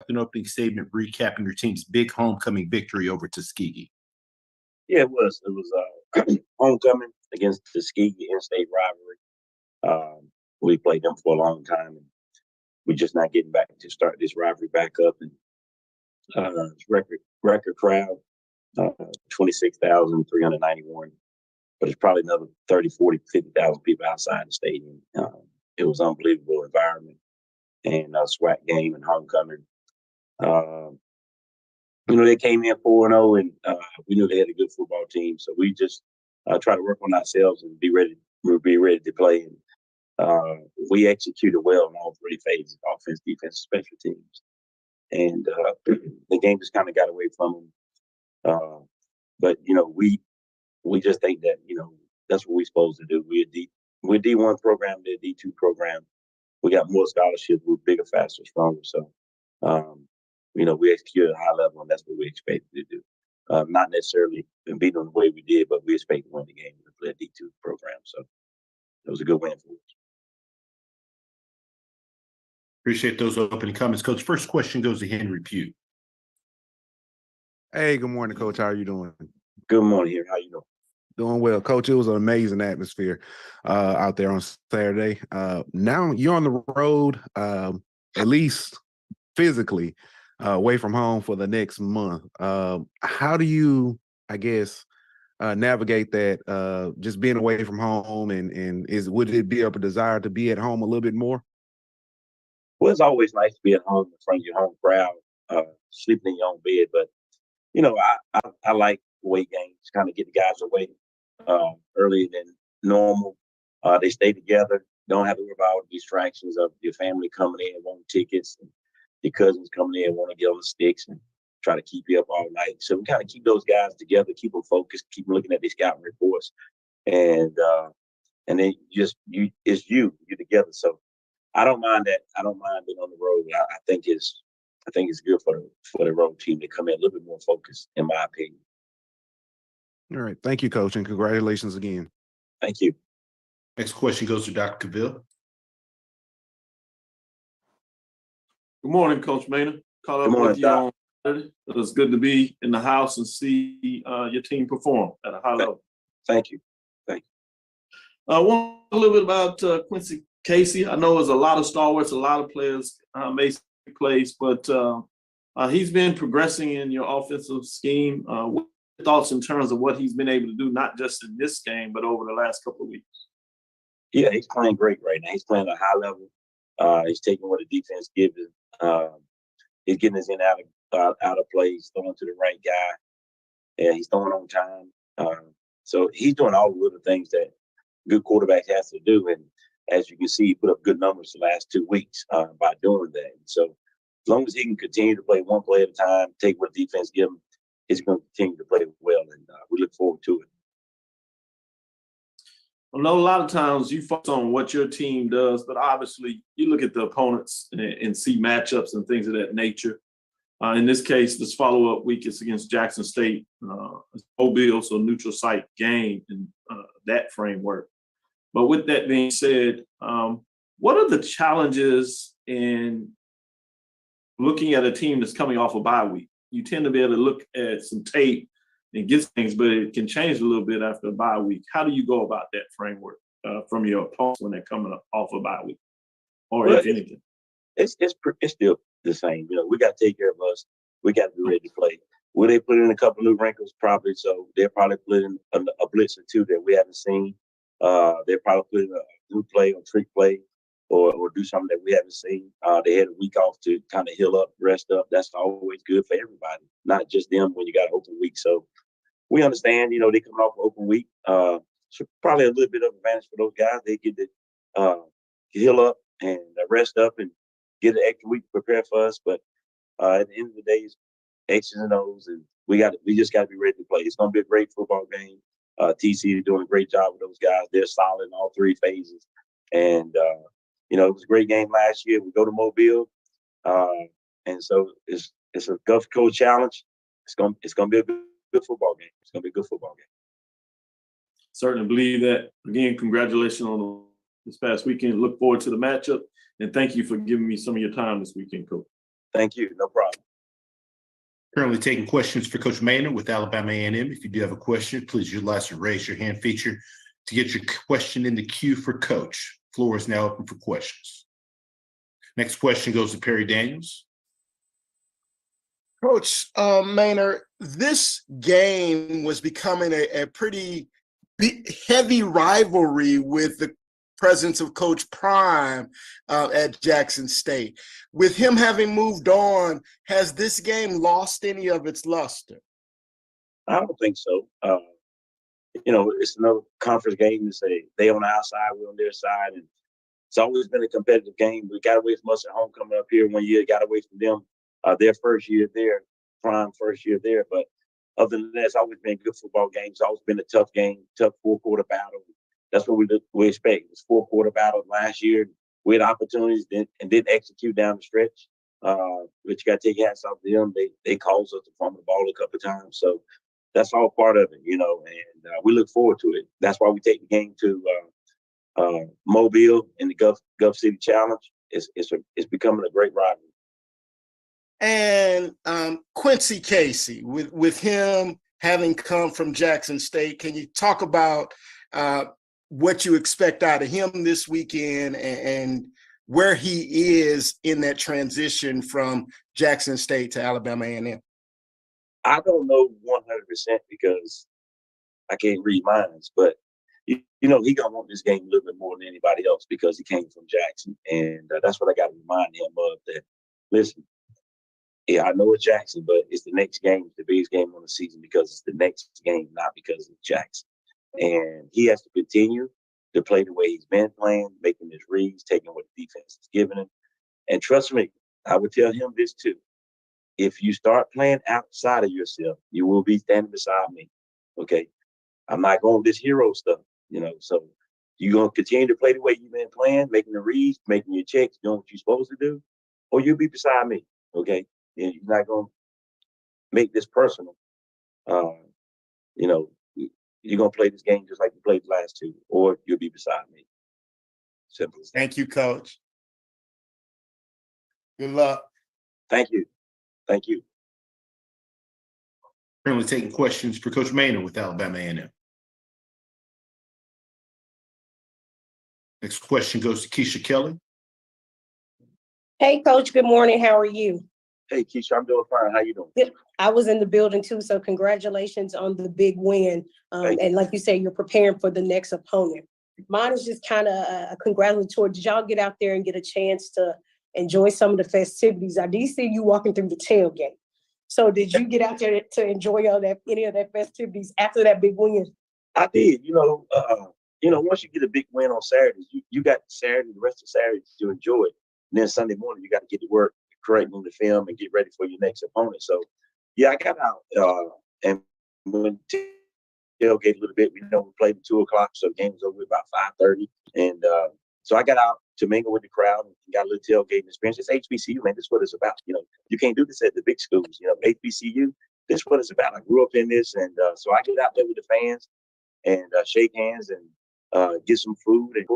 an opening statement recapping your team's big homecoming victory over Tuskegee. Yeah, it was. It was homecoming against the Tuskegee in-state rivalry. We played them for a long time, and we're just not getting back to start this rivalry back up. And record crowd, 26,391. But it's probably another 30, 40, 50,000 people outside the stadium. It was an unbelievable environment, and a SWAC game and homecoming. They came in 4-0, and we knew they had a good football team. So we just try to work on ourselves and be ready. We'll be ready to play. And we executed well in all three phases: offense, defense, special teams. And the game just kind of got away from them. But we just think that that's what we're supposed to do. We're a D1 program, they're a D2 program. We got more scholarships. We're bigger, faster, stronger. So, we execute at a high level, and that's what we expected to do. Not necessarily beat them the way we did, but we expect to win the game with the D2 program. So it was a good win for us. Appreciate those opening comments, Coach. First question goes to Henry Pugh. Hey, good morning, Coach. How are you doing? Good morning, here. How you doing? Doing well, Coach. It was an amazing atmosphere out there on Saturday. Now you're on the road, at least physically, away from home for the next month. How do you, navigate that? Just being away from home, and would it be a desire to be at home a little bit more? Well, it's always nice to be at home in front of your home crowd, sleeping in your own bed. But I like away games, kind of get the guys away earlier than normal. They stay together. Don't have to worry about all the distractions of your family coming in, wanting tickets, and your cousins coming in, want to get on the sticks and try to keep you up all night. So we kind of keep those guys together, keep them focused, keep them looking at these scouting reports, and then you're together. So I don't mind that. I don't mind being on the road. I think it's good for the road team to come in a little bit more focused, in my opinion. All right. Thank you, Coach, and congratulations again. Thank you. Next question goes to Dr. Cavill. Good morning, Coach Maynard. Caught up morning, with you on Saturday. It was good to be in the house and see your team perform at a high level. Thank you. I want a little bit about Quincy Casey. I know there's a lot of stalwarts, a lot of players made plays, but he's been progressing in your offensive scheme. What are your thoughts in terms of what he's been able to do, not just in this game, but over the last couple of weeks? Yeah, he's playing great right now. He's playing at a high level. He's taking what the defense gives him. He's getting his in out of plays, throwing to the right guy. Yeah, he's throwing on time. So he's doing all the little things that good quarterbacks has to do. And as you can see, he put up good numbers the last 2 weeks by doing that. And so as long as he can continue to play one play at a time, take what defense gives him, he's going to continue to play well. And we look forward to it. I know a lot of times you focus on what your team does, but obviously you look at the opponents and see matchups and things of that nature. In this case, this follow-up week is against Jackson State, Mobile, so neutral site game in that framework. But with that being said, what are the challenges in looking at a team that's coming off a bye week? You tend to be able to look at some tape and get things, but it can change a little bit after a bye week. How do you go about that framework from your opponents when they're coming off a bye week, or if anything? It's still the same. We got to take care of us. We got to be ready to play. Will they put in a couple new wrinkles? Probably so. They'll probably put in a blitz or two that we haven't seen. They'll probably put in a new play or trick play or do something that we haven't seen. They had a week off to kind of heal up, rest up. That's always good for everybody, not just them when you got an open week. So we understand, they coming off an open week. So probably a little bit of advantage for those guys. They get to heal up and rest up and get an extra week to prepare for us. But at the end of the day, it's X's and O's, and we just got to be ready to play. It's going to be a great football game. TC is doing a great job with those guys. They're solid in all three phases. And, it was a great game last year. We go to Mobile. And so it's a Gulf Coast challenge. It's going to be a good football game. It's going to be a good football game. Certainly believe that. Again, congratulations on this past weekend. Look forward to the matchup. And thank you for giving me some of your time this weekend, Coach. Thank you. No problem. Currently taking questions for Coach Maynard with Alabama A&M. If you do have a question, please utilize the raise your hand feature to get your question in the queue for Coach. Floor is now open for questions. Next question goes to Perry Daniels. Coach Maynard, this game was becoming a pretty heavy rivalry with the presence of Coach Prime at Jackson State. With him having moved on, has this game lost any of its luster? I don't think so. It's another conference game. It's they on our side, we're on their side, and it's always been a competitive game. We got away from us at home coming up here 1 year, got away from them their first year there, Prime first year there. But other than that, it's always been good football games. It's always been a tough game, tough 4-quarter battle. That's what we expect. It was 4-quarter battle last year. We had opportunities and didn't execute down the stretch. But you got to take hats off to them. They caused us to fumble the ball a couple of times. So that's all part of it, and we look forward to it. That's why we take the game to Mobile in the Gulf City Challenge. It's becoming a great rivalry. And Quincy Casey, with him having come from Jackson State, can you talk about what you expect out of him this weekend and where he is in that transition from Jackson State to Alabama A&M? I don't know 100% because I can't read minds, but he gonna want this game a little bit more than anybody else because he came from Jackson, and that's what I got to remind him of. That listen, yeah, I know it's Jackson, but it's the next game, it's the biggest game on the season because it's the next game, not because it's Jackson. And he has to continue to play the way he's been playing, making his reads, taking what the defense is giving him. And trust me, I would tell him this too. If you start playing outside of yourself, you will be standing beside me. Okay. I'm not going with this hero stuff, so you're going to continue to play the way you've been playing, making the reads, making your checks, doing what you're supposed to do, or you'll be beside me. Okay. And you're not going to make this personal. You're going to play this game just like you played the last two, or you'll be beside me. Simple as that. Thank you, Coach. Good luck. Thank you. Thank you. Currently taking questions for Coach Maynard with Alabama A&M. Next question goes to Keisha Kelly. Hey, Coach. Good morning. How are you? Hey, Keisha, I'm doing fine. How you doing? Good. I was in the building too, so congratulations on the big win. And like you say, you're preparing for the next opponent. Mine is just kind of a congratulatory. Did y'all get out there and get a chance to enjoy some of the festivities? I did see you walking through the tailgate. So did you get out there to enjoy any of that festivities after that big win? I did. Once you get a big win on Saturday, you got Saturday, the rest of Saturday to enjoy it. And then Sunday morning, you got to get to work, correcting the film, and get ready for your next opponent. So, yeah, I got out and went to tailgate a little bit. We played at 2:00, so the game was over about 5:30. And so I got out to mingle with the crowd and got a little tailgating experience. It's HBCU, man. This is what it's about. You can't do this at the big schools. HBCU, this is what it's about. I grew up in this, and so I get out there with the fans and shake hands and get some food. And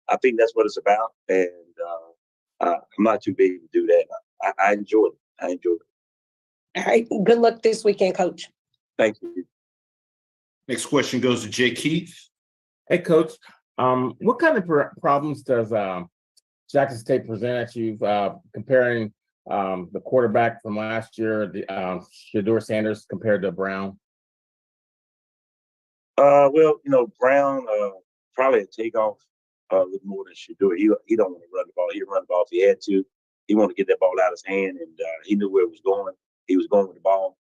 I think that's what it's about. And I'm not too big to do that. I enjoy it. All right. Good luck this weekend, Coach. Thank you. Next question goes to Jay Keith. Hey, Coach. What kind of problems does Jackson State present at you comparing the quarterback from last year, Shedeur Sanders, compared to Brown? Brown probably a takeoff a little more than Shedeur. He don't want to run the ball. He'd run the ball if he had to. He wanted to get that ball out of his hand, and he knew where it was going. He was going with the ball.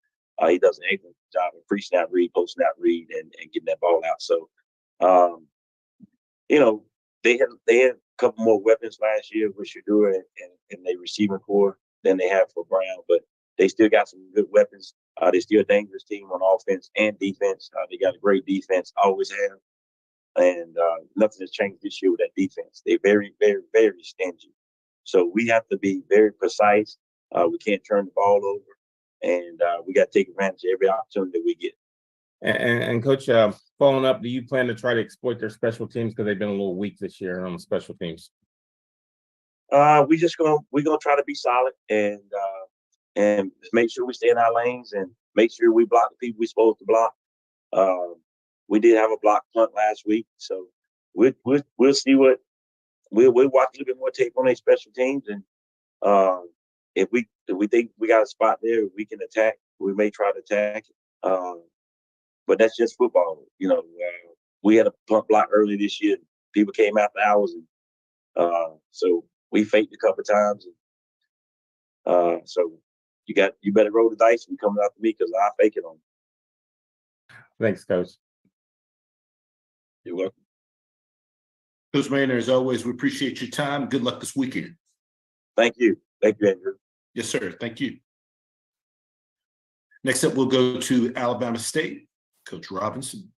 He does an excellent job of pre-snap read, post-snap read, and getting that ball out. So, they had a couple more weapons last year with Shedeur and their receiving core than they have for Brown, but they still got some good weapons. They're still a dangerous team on offense and defense. They got a great defense, always have. And nothing has changed this year with that defense. They're very, very, very stingy. So we have to be very precise. We can't turn the ball over. And we got to take advantage of every opportunity that we get. And Coach, following up, do you plan to try to exploit their special teams because they've been a little weak this year on the special teams? We're gonna try to be solid and and make sure we stay in our lanes and make sure we block the people we're supposed to block. We did have a block punt last week, so we'll see what we'll watch a little bit more tape on their special teams, and if we think we got a spot there we can attack, we may try to attack it. But that's just football, you know. We had a punt block early this year. People came after hours, and so we faked a couple of times. And, so you better roll the dice and come after me because I'll fake it on you. Thanks, Coach. You're welcome. Coach Maynor, as always, we appreciate your time. Good luck this weekend. Thank you. Thank you, Andrew. Yes, sir. Thank you. Next up, we'll go to Alabama State, Coach Robinson.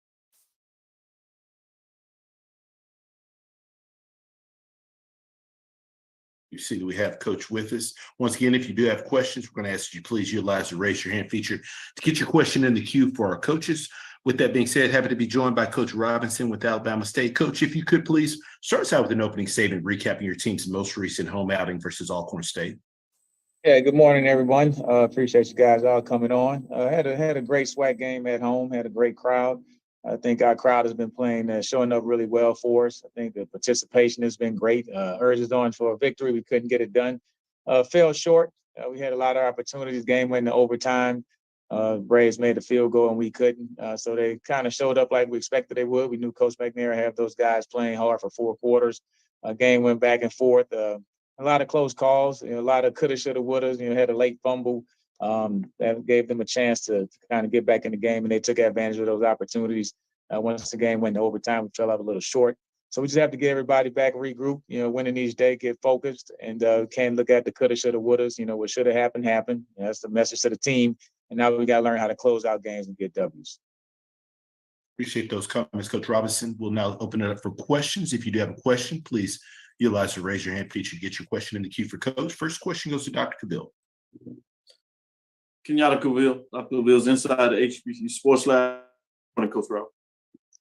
You see that we have Coach with us. Once again, if you do have questions, we're going to ask you please utilize the raise your hand feature to get your question in the queue for our coaches. With that being said, happy to be joined by Coach Robinson with Alabama State. Coach, if you could please start us out with an opening statement recapping your team's most recent home outing versus Alcorn State. Yeah, good morning, everyone. Appreciate you guys all coming on. Had a great SWAC game at home. Had a great crowd. I think our crowd has been playing, showing up really well for us. I think the participation has been great. Urges on for a victory. We couldn't get it done. Fell short. We had a lot of opportunities. Game went into overtime. Braves made a field goal and we couldn't. So they kind of showed up like we expected they would. We knew Coach McNair had those guys playing hard for 4 quarters. Game went back and forth. A lot of close calls. A lot of coulda, shoulda, wouldas. Had a late fumble. That gave them a chance to kind of get back in the game, and they took advantage of those opportunities. Once the game went to overtime, we fell out a little short. So we just have to get everybody back, regroup, winning each day, get focused, and can't look at the coulda, shoulda, wouldas. What should have happened, happened. That's the message to the team. And now we got to learn how to close out games and get W's. Appreciate those comments, Coach Robinson. We'll now open it up for questions. If you do have a question, please utilize the raise your hand feature to get your question in the queue for Coach. First question goes to Dr. Cavill. Kenyatta Cavill. Dr. Cavill's inside the HBCU Sports Lab. Morning, Coach Rob.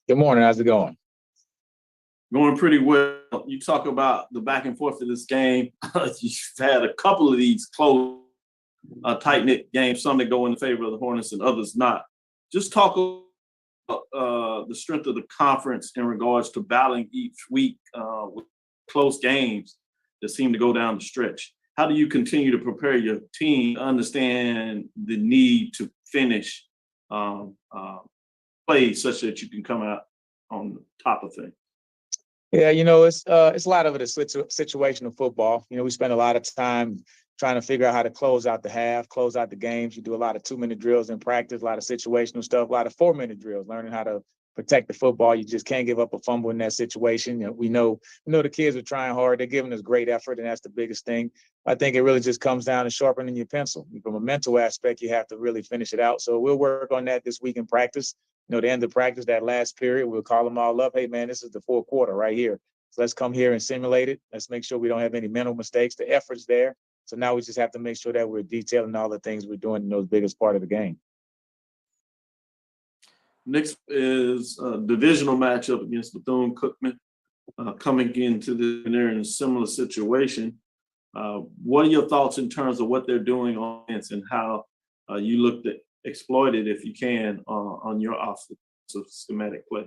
Good morning. How's it going? Going pretty well. You talk about the back and forth of this game. You've had a couple of these close, tight-knit games, some that go in favor of the Hornets and others not. Just talk about the strength of the conference in regards to battling each week with close games that seem to go down the stretch. How do you continue to prepare your team to understand the need to finish plays such that you can come out on the top of things? Yeah, it's a lot of it is situational football. We spend a lot of time trying to figure out how to close out the half, close out the games. You do a lot of 2-minute drills in practice, a lot of situational stuff, a lot of 4-minute drills, learning how to protect the football. You just can't give up a fumble in that situation. We know the kids are trying hard. They're giving us great effort, and that's the biggest thing. I think it really just comes down to sharpening your pencil. From a mental aspect, you have to really finish it out. So we'll work on that this week in practice. The end of practice, that last period, we'll call them all up. Hey, man, this is the 4th quarter right here. So let's come here and simulate it. Let's make sure we don't have any mental mistakes. The effort's there. So now we just have to make sure that we're detailing all the things we're doing in those biggest part of the game. Next is a divisional matchup against Bethune-Cookman, coming into they're in a similar situation. What are your thoughts in terms of what they're doing on offense and how you look to exploit it, if you can, on your offensive schematic play?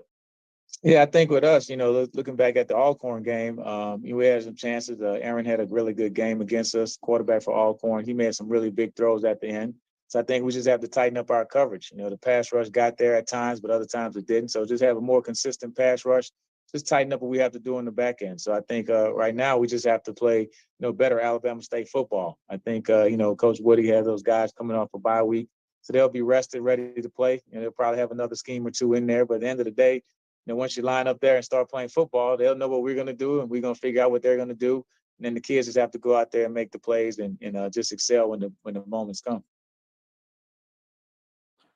Yeah, I think with us, looking back at the Alcorn game, we had some chances. Aaron had a really good game against us, quarterback for Alcorn. He made some really big throws at the end. So I think we just have to tighten up our coverage. The pass rush got there at times, but other times it didn't. So just have a more consistent pass rush. Just tighten up what we have to do in the back end. So I think right now we just have to play, better Alabama State football. I think, Coach Woody has those guys coming off a bye week. So they'll be rested, ready to play. They'll probably have another scheme or two in there. But at the end of the day, once you line up there and start playing football, they'll know what we're going to do, and we're going to figure out what they're going to do. And then the kids just have to go out there and make the plays and just excel when the moments come.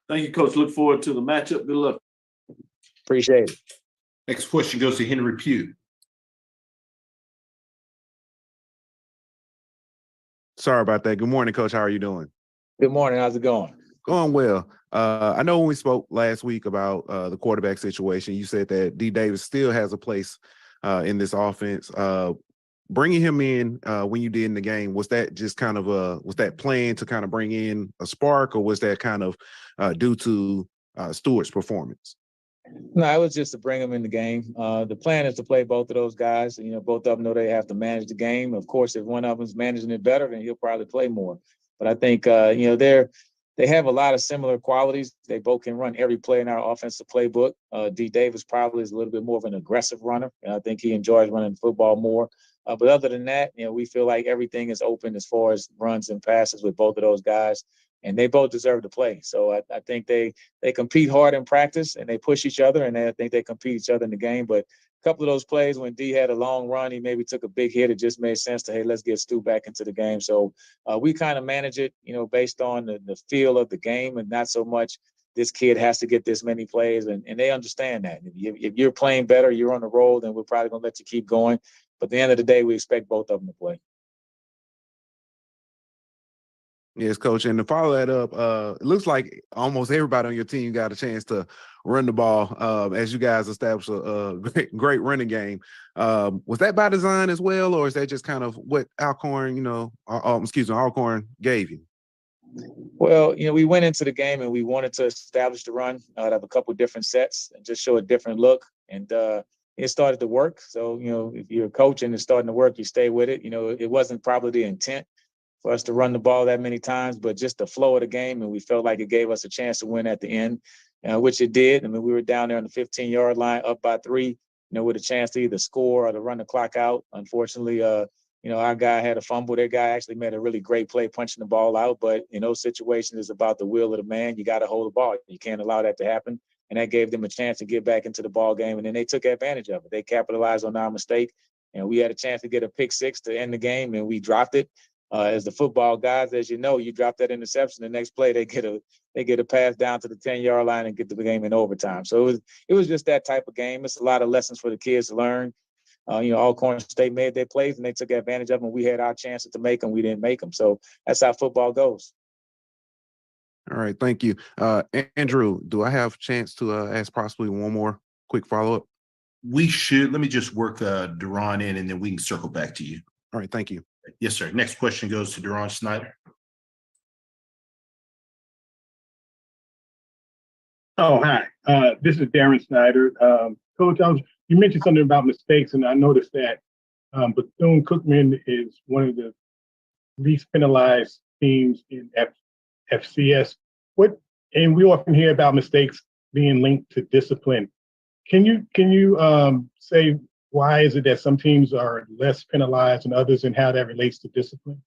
Thank you, Coach. Look forward to the matchup. Good luck. Appreciate it. Next question goes to Henry Pugh. Sorry about that. Good morning, Coach. How are you doing? Good morning. How's it going? Going well. I know when we spoke last week about the quarterback situation, you said that D. Davis still has a place in this offense. bringing him in when you did in the game, was that just kind of was that planned to kind of bring in a spark, or was that kind of due to Stewart's performance? No, it was just to bring them in the game. The plan is to play both of those guys. You know, both of them know they have to manage the game. Of course, if one of them's managing it better, then he'll probably play more. But I think you know, they have a lot of similar qualities. They both can run every play in our offensive playbook. D. Davis probably is a little bit more of an aggressive runner, and I think he enjoys running the football more. But other than that, you know, we feel like everything is open as far as runs and passes with both of those guys, and they both deserve to play. So I think they compete hard in practice, and they push each other, and I think they compete each other in the game. But a couple of those plays when D had a long run, he maybe took a big hit. It just made sense to, hey, let's get Stu back into the game. So we kind of manage it, you know, based on the feel of the game, and not so much this kid has to get this many plays, and they understand that. If you're playing better, you're on the roll, then we're probably going to let you keep going. But at the end of the day, we expect both of them to play. Yes, coach. And to follow that up, it looks like almost everybody on your team got a chance to run the ball as you guys established a great running game. Was that by design as well, or is that just kind of what Alcorn, Alcorn gave you? Well, you know, we went into the game and we wanted to establish the run, have a couple of different sets and just show a different look. And it started to work. So, you know, if you're a coach and it's starting to work, you stay with it. You know, it wasn't probably the intent for us to run the ball that many times, but just the flow of the game. And we felt like it gave us a chance to win at the end, which it did. I mean, we were down there on the 15-yard line, up by 3, you know, with a chance to either score or to run the clock out. Unfortunately, you know, our guy had a fumble. Their guy actually made a really great play punching the ball out. But in those situations, it's about the will of the man. You got to hold the ball. You can't allow that to happen. And that gave them a chance to get back into the ball game. And then they took advantage of it. They capitalized on our mistake. And we had a chance to get a pick 6 to end the game, and we dropped it. As the football guys, as you know, you drop that interception, the next play they get a pass down to the 10-yard line and get the game in overtime. So it was just that type of game. It's a lot of lessons for the kids to learn. You know, Alcorn State made their plays and they took advantage of them. We had our chances to make them. We didn't make them. So that's how football goes. All right. Thank you. Andrew, do I have a chance to ask possibly one more quick follow-up? We should. Let me just work Deron in, and then we can circle back to you. All right. Thank you. Yes, sir. Next question goes to Deron Snyder. Oh, hi. This is Darren Snyder. Coach, you mentioned something about mistakes, and I noticed that Bethune-Cookman is one of the least penalized teams in FCS. And we often hear about mistakes being linked to discipline. Can you say why is it that some teams are less penalized than others, and how that relates to discipline?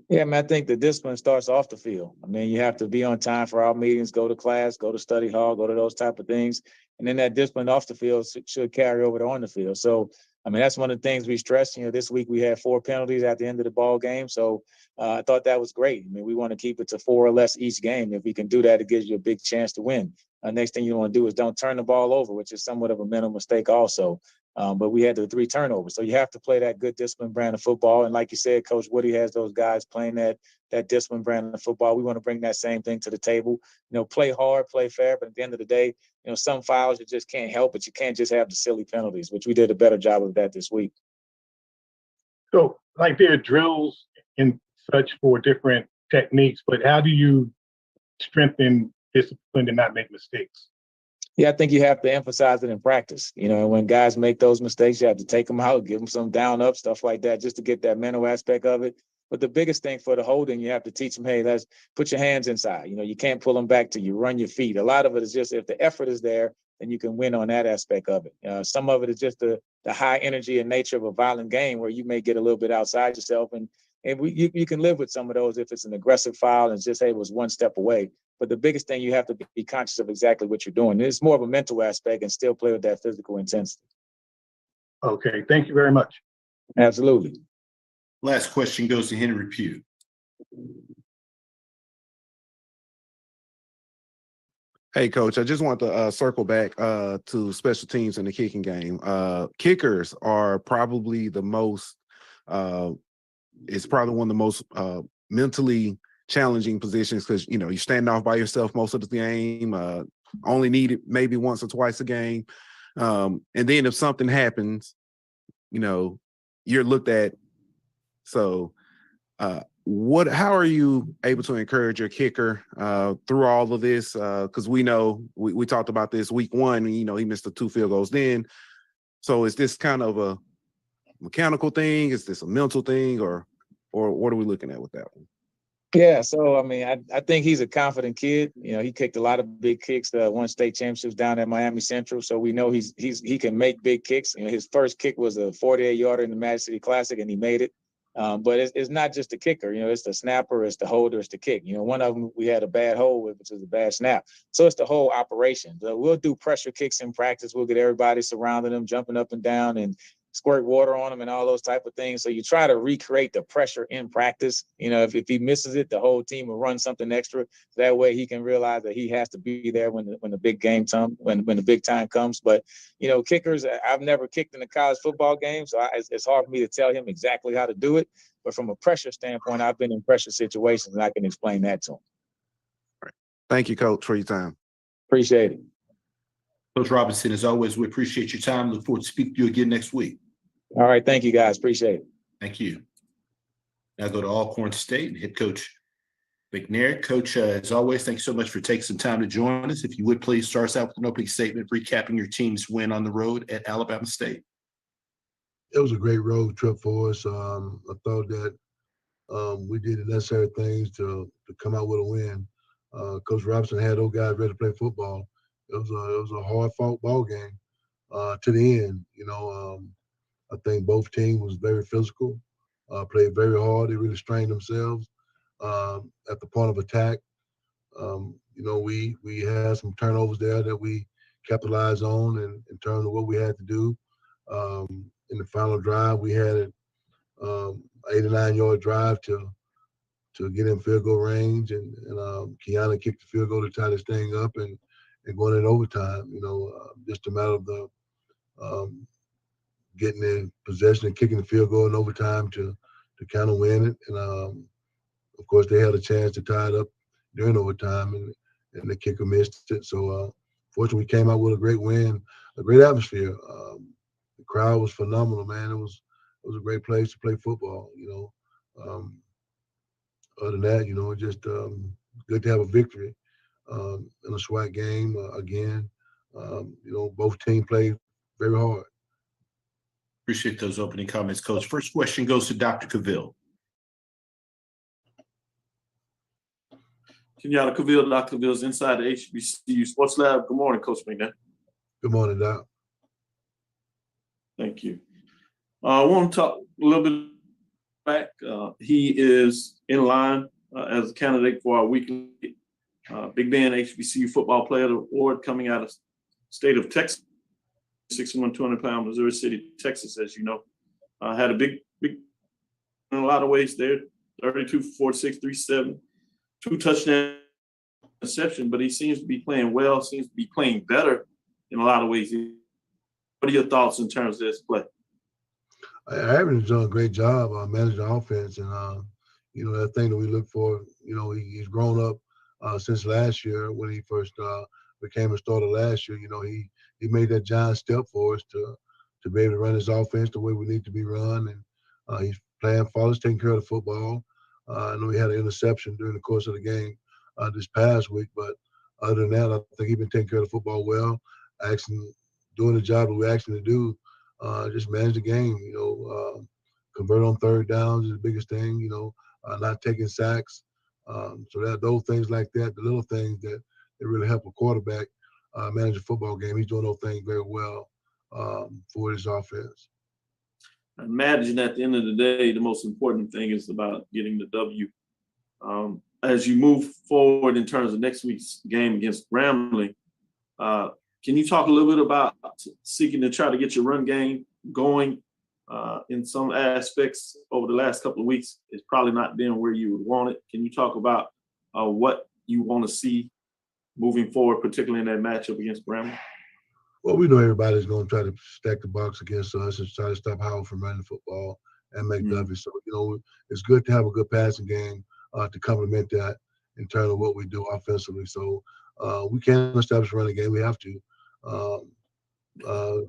Yeah, I mean, I think the discipline starts off the field. I mean, you have to be on time for our meetings, go to class, go to study hall, go to those type of things. And then that discipline off the field should carry over to on the field. So, I mean, that's one of the things we stress. You know, this week we had 4 penalties at the end of the ball game. So I thought that was great. I mean, we want to keep it to 4 or less each game. If we can do that, it gives you a big chance to win. Next thing you want to do is don't turn the ball over, which is somewhat of a mental mistake also. But we had the 3 turnovers. So you have to play that good disciplined brand of football. And like you said, Coach Woody has those guys playing that disciplined brand of football. We want to bring that same thing to the table. You know, play hard, play fair. But at the end of the day, you know, some fouls you just can't help, but you can't just have the silly penalties, which we did a better job of that this week. So, like, there are drills and such for different techniques, but how do you strengthen discipline to not make mistakes? Yeah, I think you have to emphasize it in practice. You know, when guys make those mistakes, you have to take them out, give them some down up, stuff like that, just to get that mental aspect of it. But the biggest thing for the holding, you have to teach them, hey, let's put your hands inside. You know, you can't pull them back till you run your feet. A lot of it is just if the effort is there, then you can win on that aspect of it. Some of it is just the high energy and nature of a violent game where you may get a little bit outside yourself. And you can live with some of those if it's an aggressive foul and just, hey, it was one step away. But the biggest thing, you have to be conscious of exactly what you're doing. It's more of a mental aspect and still play with that physical intensity. Okay, thank you very much. Absolutely. Last question goes to Henry Pugh. Hey, Coach, I just want to circle back to special teams in the kicking game. Kickers are probably the most, it's probably one of the most mentally challenging positions because, you know, you stand off by yourself most of the game, only need it maybe once or twice a game. And then if something happens, you know, you're looked at. So how are you able to encourage your kicker through all of this? Because we know we talked about this week one, he missed the 2 field goals then. So is this kind of a mechanical thing? Is this a mental thing, or what are we looking at with that one? Yeah, so I mean, I think he's a confident kid. He kicked a lot of big kicks, won state championships down at Miami Central. So we know he can make big kicks. His first kick was a 48-yarder in the Magic City Classic, and he made it. But it's not just the kicker. It's the snapper, it's the holder, it's the kick. One of them we had a bad hold with, which was a bad snap. So it's the whole operation. So we'll do pressure kicks in practice. We'll get everybody surrounding them, jumping up and down, and squirt water on him and all those type of things. So you try to recreate the pressure in practice. If he misses it, the whole team will run something extra. That way he can realize that he has to be there when the big game comes, when the big time comes. But, kickers, I've never kicked in a college football game, so it's hard for me to tell him exactly how to do it. But from a pressure standpoint, I've been in pressure situations, and I can explain that to him. All right. Thank you, Coach, for your time. Appreciate it. Coach Robinson, as always, we appreciate your time. Look forward to speaking to you again next week. All right. Thank you, guys. Appreciate it. Thank you. Now go to Alcorn State and head coach McNair. Coach, as always, thanks so much for taking some time to join us. If you would please start us out with an opening statement recapping your team's win on the road at Alabama State. It was a great road trip for us. I thought that we did the necessary things to come out with a win. Coach Robinson had those guys ready to play football. It was a hard-fought ball game to the end. I think both teams was very physical, played very hard. They really strained themselves at the point of attack. We had some turnovers there that we capitalized on in terms of what we had to do. In the final drive, we had an 89-yard drive to get in field goal range, and Kiana kicked the field goal to tie this thing up and going in overtime. Just a matter of the getting in possession and kicking the field goal in overtime to kind of win it. And of course, they had a chance to tie it up during overtime, and the kicker missed it. So fortunately, we came out with a great win, a great atmosphere. The crowd was phenomenal, man. It was a great place to play football. Other than that, just good to have a victory in a SWAC game again. Both teams played very hard. Appreciate those opening comments, Coach. First question goes to Dr. Cavill. Kenyatta Cavill, Dr. Cavill's inside the HBCU Sports Lab. Good morning, Coach McNair. Good morning, Doc. Thank you. I want to talk a little bit back. He is in line as a candidate for our weekly Big Ben HBCU Football Player Award coming out of the state of Texas. 6'1", 200-pound Missouri City, Texas, as you know. Had a big, in a lot of ways there, 32 for 46, 370, 2 touchdown interception, but he seems to be playing well, seems to be playing better in a lot of ways. What are your thoughts in terms of this play? Aaron's done a great job managing the offense, and that thing that we look for. He's grown up since last year when he first became a starter last year. He made that giant step for us to be able to run his offense the way we need to be run, and he's playing flawless, taking care of the football. I know he had an interception during the course of the game this past week, but other than that, I think he's been taking care of the football well, doing the job that we asked him to do. Just manage the game, convert on third downs is the biggest thing, not taking sacks. So that those things like that, the little things that really help a quarterback manage a football game. He's doing those things very well for his offense. I imagine at the end of the day, the most important thing is about getting the W. As you move forward in terms of next week's game against Grambling, can you talk a little bit about seeking to try to get your run game going in some aspects over the last couple of weeks? It's probably not been where you would want it. Can you talk about what you want to see moving forward, particularly in that matchup against Grambling? Well, we know everybody's going to try to stack the box against us and try to stop Howard from running the football and make W. So, it's good to have a good passing game to complement that in terms of what we do offensively. So we can't establish a running game. We have to. I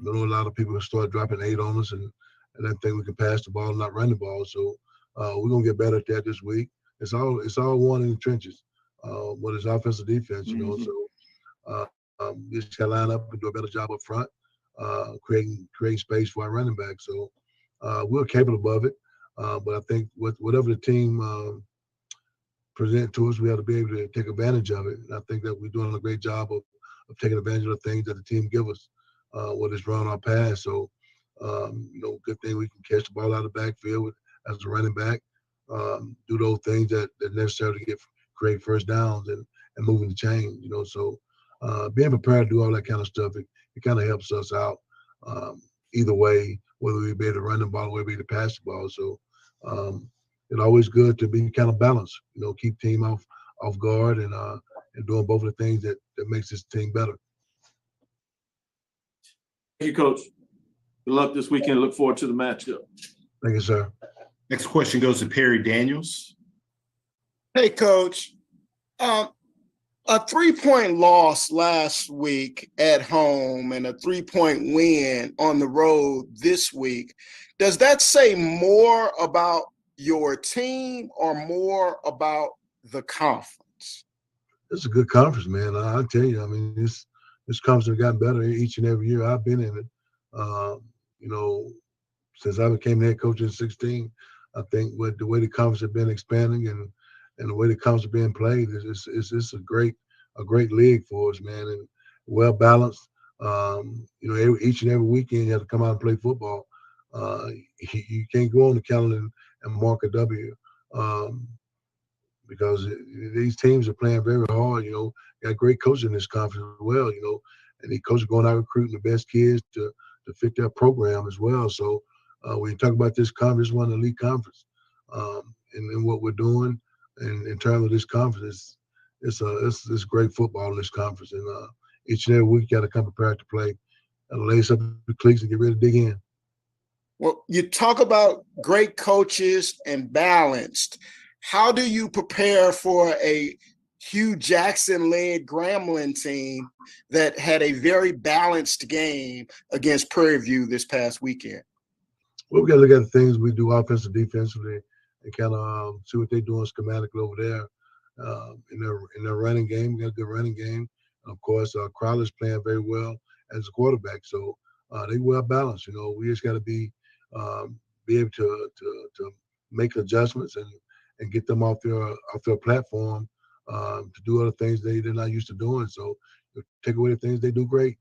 know a lot of people start dropping 8 on us, and and I think we can pass the ball and not run the ball. So we're gonna get better at that this week. It's all one in the trenches. Whether it's offense or defense, you know. So you just gotta line up and do a better job up front, creating space for our running back. So we're capable of it. But I think whatever the team present to us, we have to be able to take advantage of it. And I think that we're doing a great job of taking advantage of the things that the team give us, whether it's run or pass. So, good thing we can catch the ball out of the backfield as a running back, do those things that necessary to create first downs and moving the chain, So being prepared to do all that kind of stuff, it kind of helps us out either way, whether we be able to run the ball or whether we be able to pass the ball. So it's always good to be kind of balanced, keep team off guard and doing both of the things that makes this team better. Thank you, Coach. Good luck this weekend. Look forward to the matchup. Thank you, sir. Next question goes to Perry Daniels. Hey, Coach. A 3-point loss last week at home and a 3-point win on the road this week. Does that say more about your team or more about the conference? It's a good conference, man. I'll tell you. I mean, this conference has gotten better each and every year I've been in it. Since I became head coach in 2016, I think with the way the conference has been expanding and the way the conference is being played, it's a great league for us, man, and well balanced. Each and every weekend you have to come out and play football. You can't go on the calendar and mark a W because these teams are playing very hard. Got great coaches in this conference as well. And the coaches are going out recruiting the best kids to fit their program as well. So when you talk about this conference, one of the elite conference, and what we're doing, and in terms of this conference, it's great football in this conference. And each and every week, you got to come prepared to play and lace up the cleats and get ready to dig in. Well, you talk about great coaches and balanced. How do you prepare for a Hugh Jackson-led Grambling team that had a very balanced game against Prairie View this past weekend? Well, we got to look at the things we do offensively, defensively, and kind of see what they're doing schematically over there in their running game. We got a good running game. And of course, Crowder's playing very well as a quarterback, so they well balanced. We just got to be able to make adjustments and get them off their platform to do other things they're not used to doing. So take away the things they do great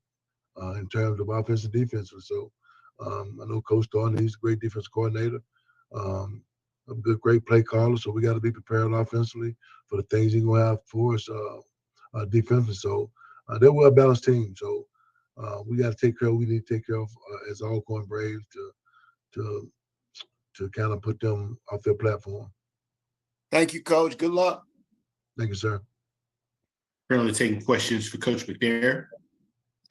in terms of offense and defense. So I know Coach Thornton, he's a great defense coordinator, a great play caller. So we got to be prepared offensively for the things he's going to have for us defensively. So they're a well-balanced team. So we got to take care of what we need to take care of as Alcorn Braves to kind of put them off their platform. Thank you, Coach. Good luck. Thank you, sir. Currently taking questions for Coach McNair,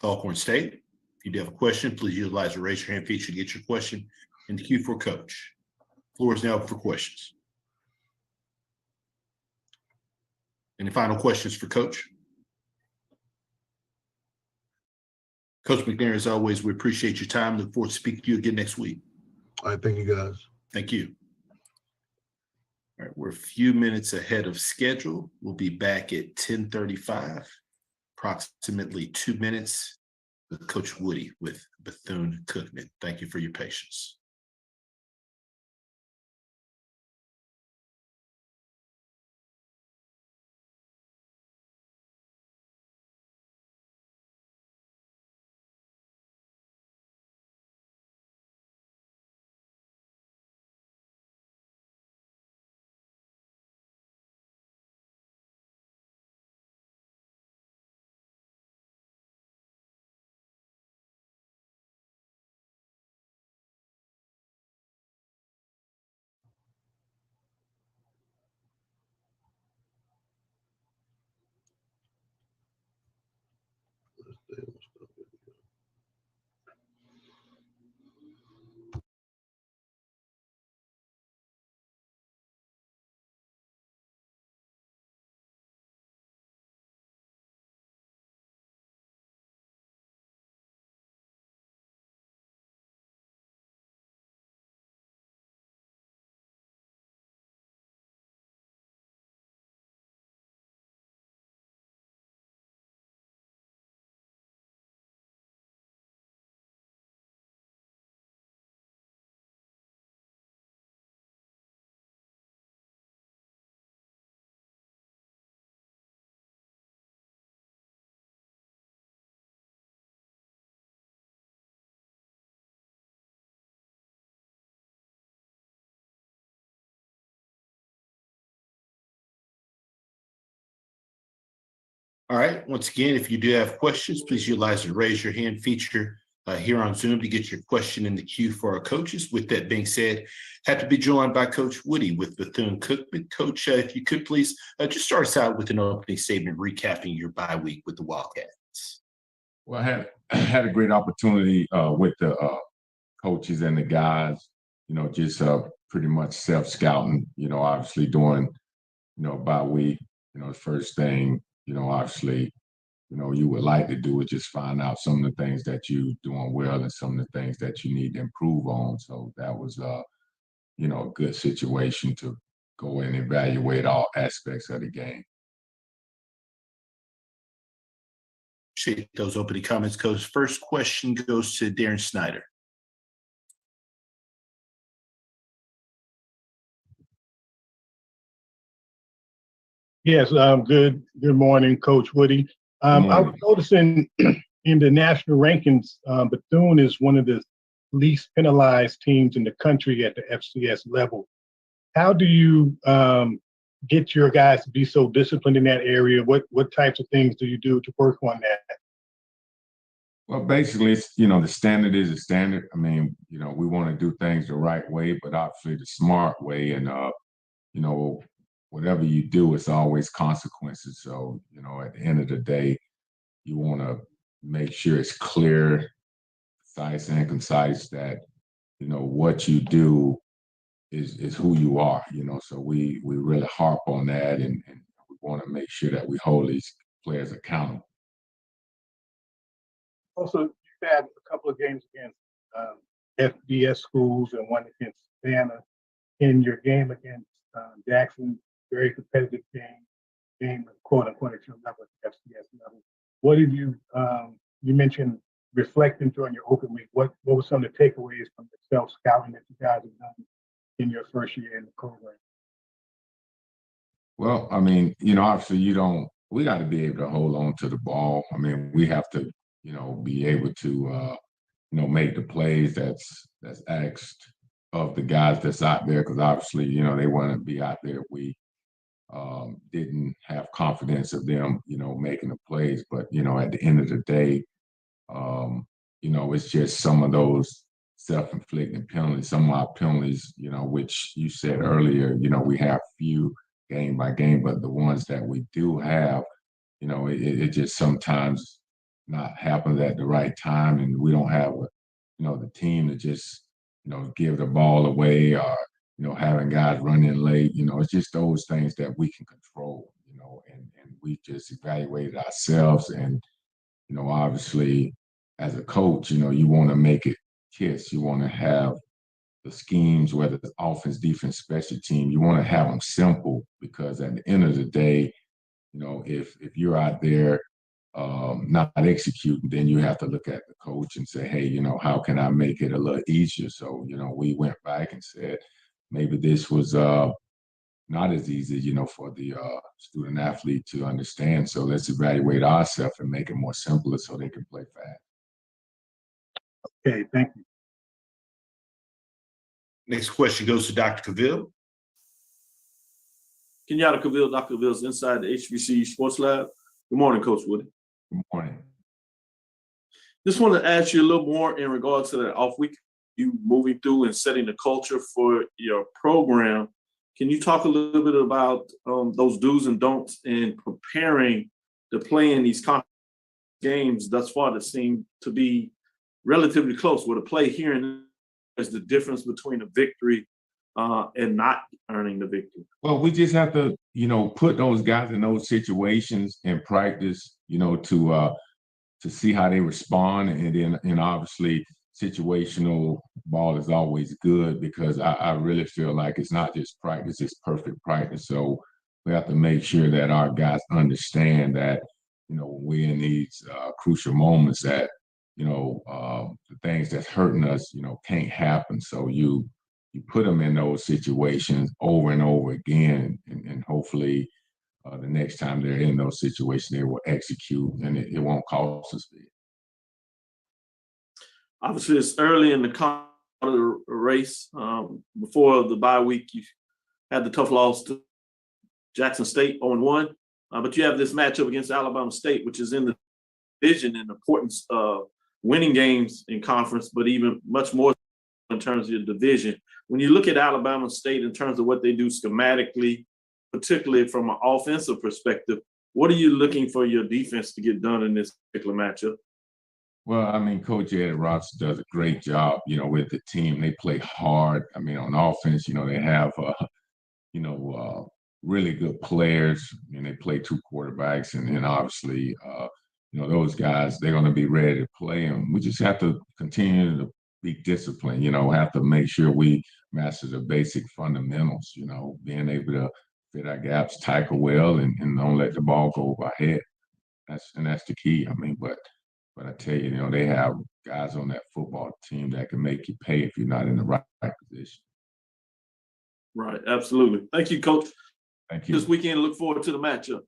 Alcorn State. If you do have a question, please utilize the raise your hand feature to get your question in the queue for Coach. Floor is now open for questions. Any final questions for Coach? Coach McNair, as always, we appreciate your time. Look forward to speaking to you again next week. All right, thank you, guys. Thank you. All right, we're a few minutes ahead of schedule. We'll be back at 10:35, approximately 2 minutes with Coach Woody with Bethune-Cookman. Thank you for your patience. All right. Once again, if you do have questions, please utilize the raise your hand feature here on Zoom to get your question in the queue for our coaches. With that being said, have to be joined by Coach Woody with Bethune-Cookman. Coach, if you could please just start us out with an opening statement recapping your bye week with the Wildcats. Well, I had a great opportunity with the coaches and the guys, just pretty much self-scouting, obviously during, bye week, the first thing, obviously, you would like to do is just find out some of the things that you're doing well and some of the things that you need to improve on. So that was, a good situation to go and evaluate all aspects of the game. Appreciate those opening comments, Coach. First question goes to Darren Snyder. Yes, good morning, Coach Woody. I was noticing in the national rankings, Bethune is one of the least penalized teams in the country at the FCS level. How do you get your guys to be so disciplined in that area? What types of things do you do to work on that? Well, basically, it's, the standard is a standard. I mean, we want to do things the right way, but obviously the smart way. And, whatever you do, it's always consequences. So, at the end of the day, you want to make sure it's clear, concise that, what you do is who you are, so we really harp on that and we want to make sure that we hold these players accountable. Also, you've had a couple of games against FBS schools and one against Savannah. In your game against Jackson, very competitive game quote unquote at your level, at the FCS level. What did you mentioned reflecting during your open week? What were some of the takeaways from the self-scouting that you guys have done in your first year in the program? Well, I mean, obviously we got to be able to hold on to the ball. I mean, we have to, be able to, make the plays that's asked of the guys that's out there, because obviously, they want to be out there. We didn't have confidence of them, making the plays. But, at the end of the day, it's just some of those self-inflicted penalties, some of our penalties, which you said earlier, we have few game by game, but the ones that we do have, it just sometimes not happens at the right time, and we don't have, the team to just, give the ball away or, having guys run in late. It's just those things that we can control, and we just evaluated ourselves. And, obviously, as a coach, you want to make it KISS. You want to have the schemes, whether it's offense, defense, special team, you want to have them simple, because at the end of the day, if you're out there not executing, then you have to look at the coach and say, hey, how can I make it a little easier? So, we went back and said, maybe this was not as easy, for the student athlete to understand. So let's evaluate ourselves and make it more simpler so they can play fast. Okay, thank you. Next question goes to Dr. Cavill. Kenyatta Cavill, Dr. Cavill's inside the HBCU Sports Lab. Good morning, Coach Woody. Good morning. Just want to ask you a little more in regards to that off week, you moving through and setting the culture for your program. Can you talk a little bit about those do's and don'ts in preparing to play in these conference games thus far that seem to be relatively close? With a play here and is the difference between a victory and not earning the victory? Well, we just have to, put those guys in those situations and practice, to see how they respond. And then, obviously, situational ball is always good, because I really feel like it's not just practice, it's perfect practice. So we have to make sure that our guys understand that, when we're in these crucial moments, that, the things that's hurting us, can't happen. So you put them in those situations over and over again, and hopefully the next time they're in those situations, they will execute, and it won't cost us big. Obviously, it's early in the race. Before the bye week, you had the tough loss to Jackson State 0-1. but you have this matchup against Alabama State, which is in the division and importance of winning games in conference, but even much more in terms of your division. When you look at Alabama State in terms of what they do schematically, particularly from an offensive perspective, what are you looking for your defense to get done in this particular matchup? Well, I mean, Coach Ed Ross does a great job, with the team. They play hard. I mean, on offense, they have, really good players, and they play 2 quarterbacks, and obviously, those guys, they're going to be ready to play, and we just have to continue to be disciplined, have to make sure we master the basic fundamentals, being able to fit our gaps, tackle well, and don't let the ball go over our head. That's the key. I mean, but I tell you, they have guys on that football team that can make you pay if you're not in the right position. Right, absolutely. Thank you, Coach. Thank you. This weekend, look forward to the matchup.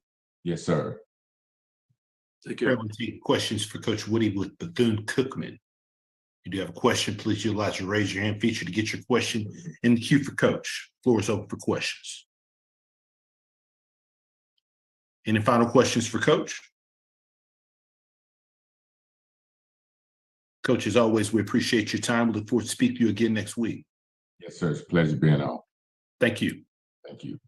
Yes, sir. Take care. We'll take questions for Coach Woody with Bethune-Cookman. If you do have a question, please utilize the raise your hand feature to get your question in the queue for Coach. Floor is open for questions. Any final questions for Coach? Coach, as always, we appreciate your time. We look forward to speaking to you again next week. Yes, sir. It's a pleasure being on. Thank you. Thank you.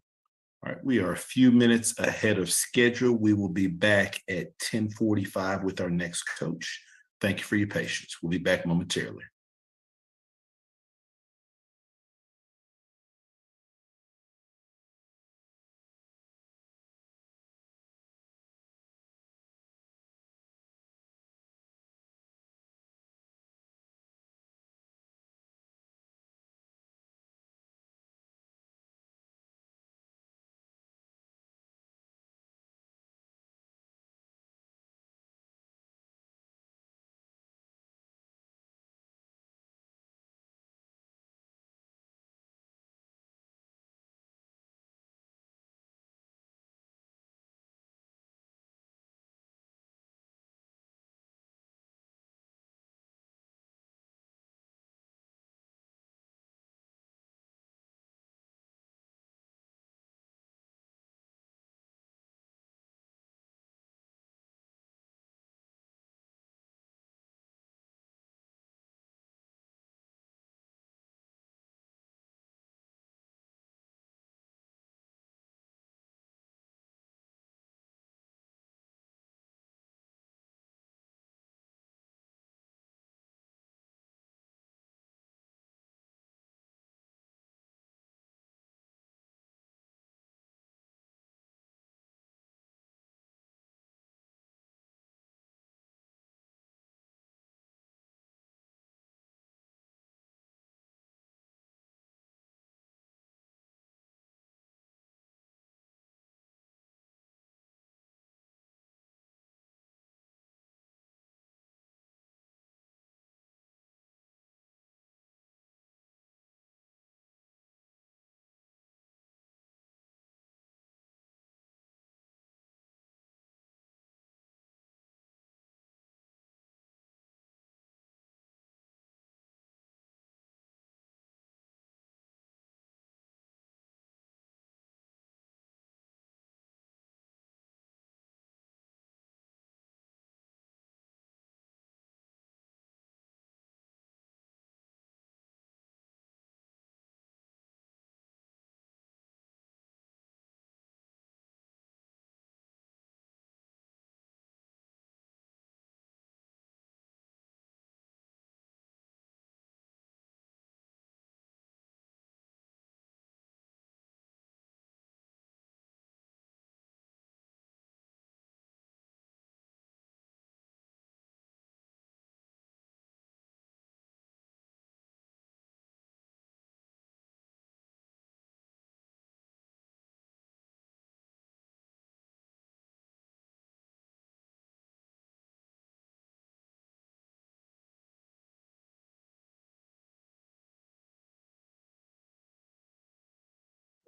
All right, we are a few minutes ahead of schedule. We will be back at 10:45 with our next coach. Thank you for your patience. We'll be back momentarily.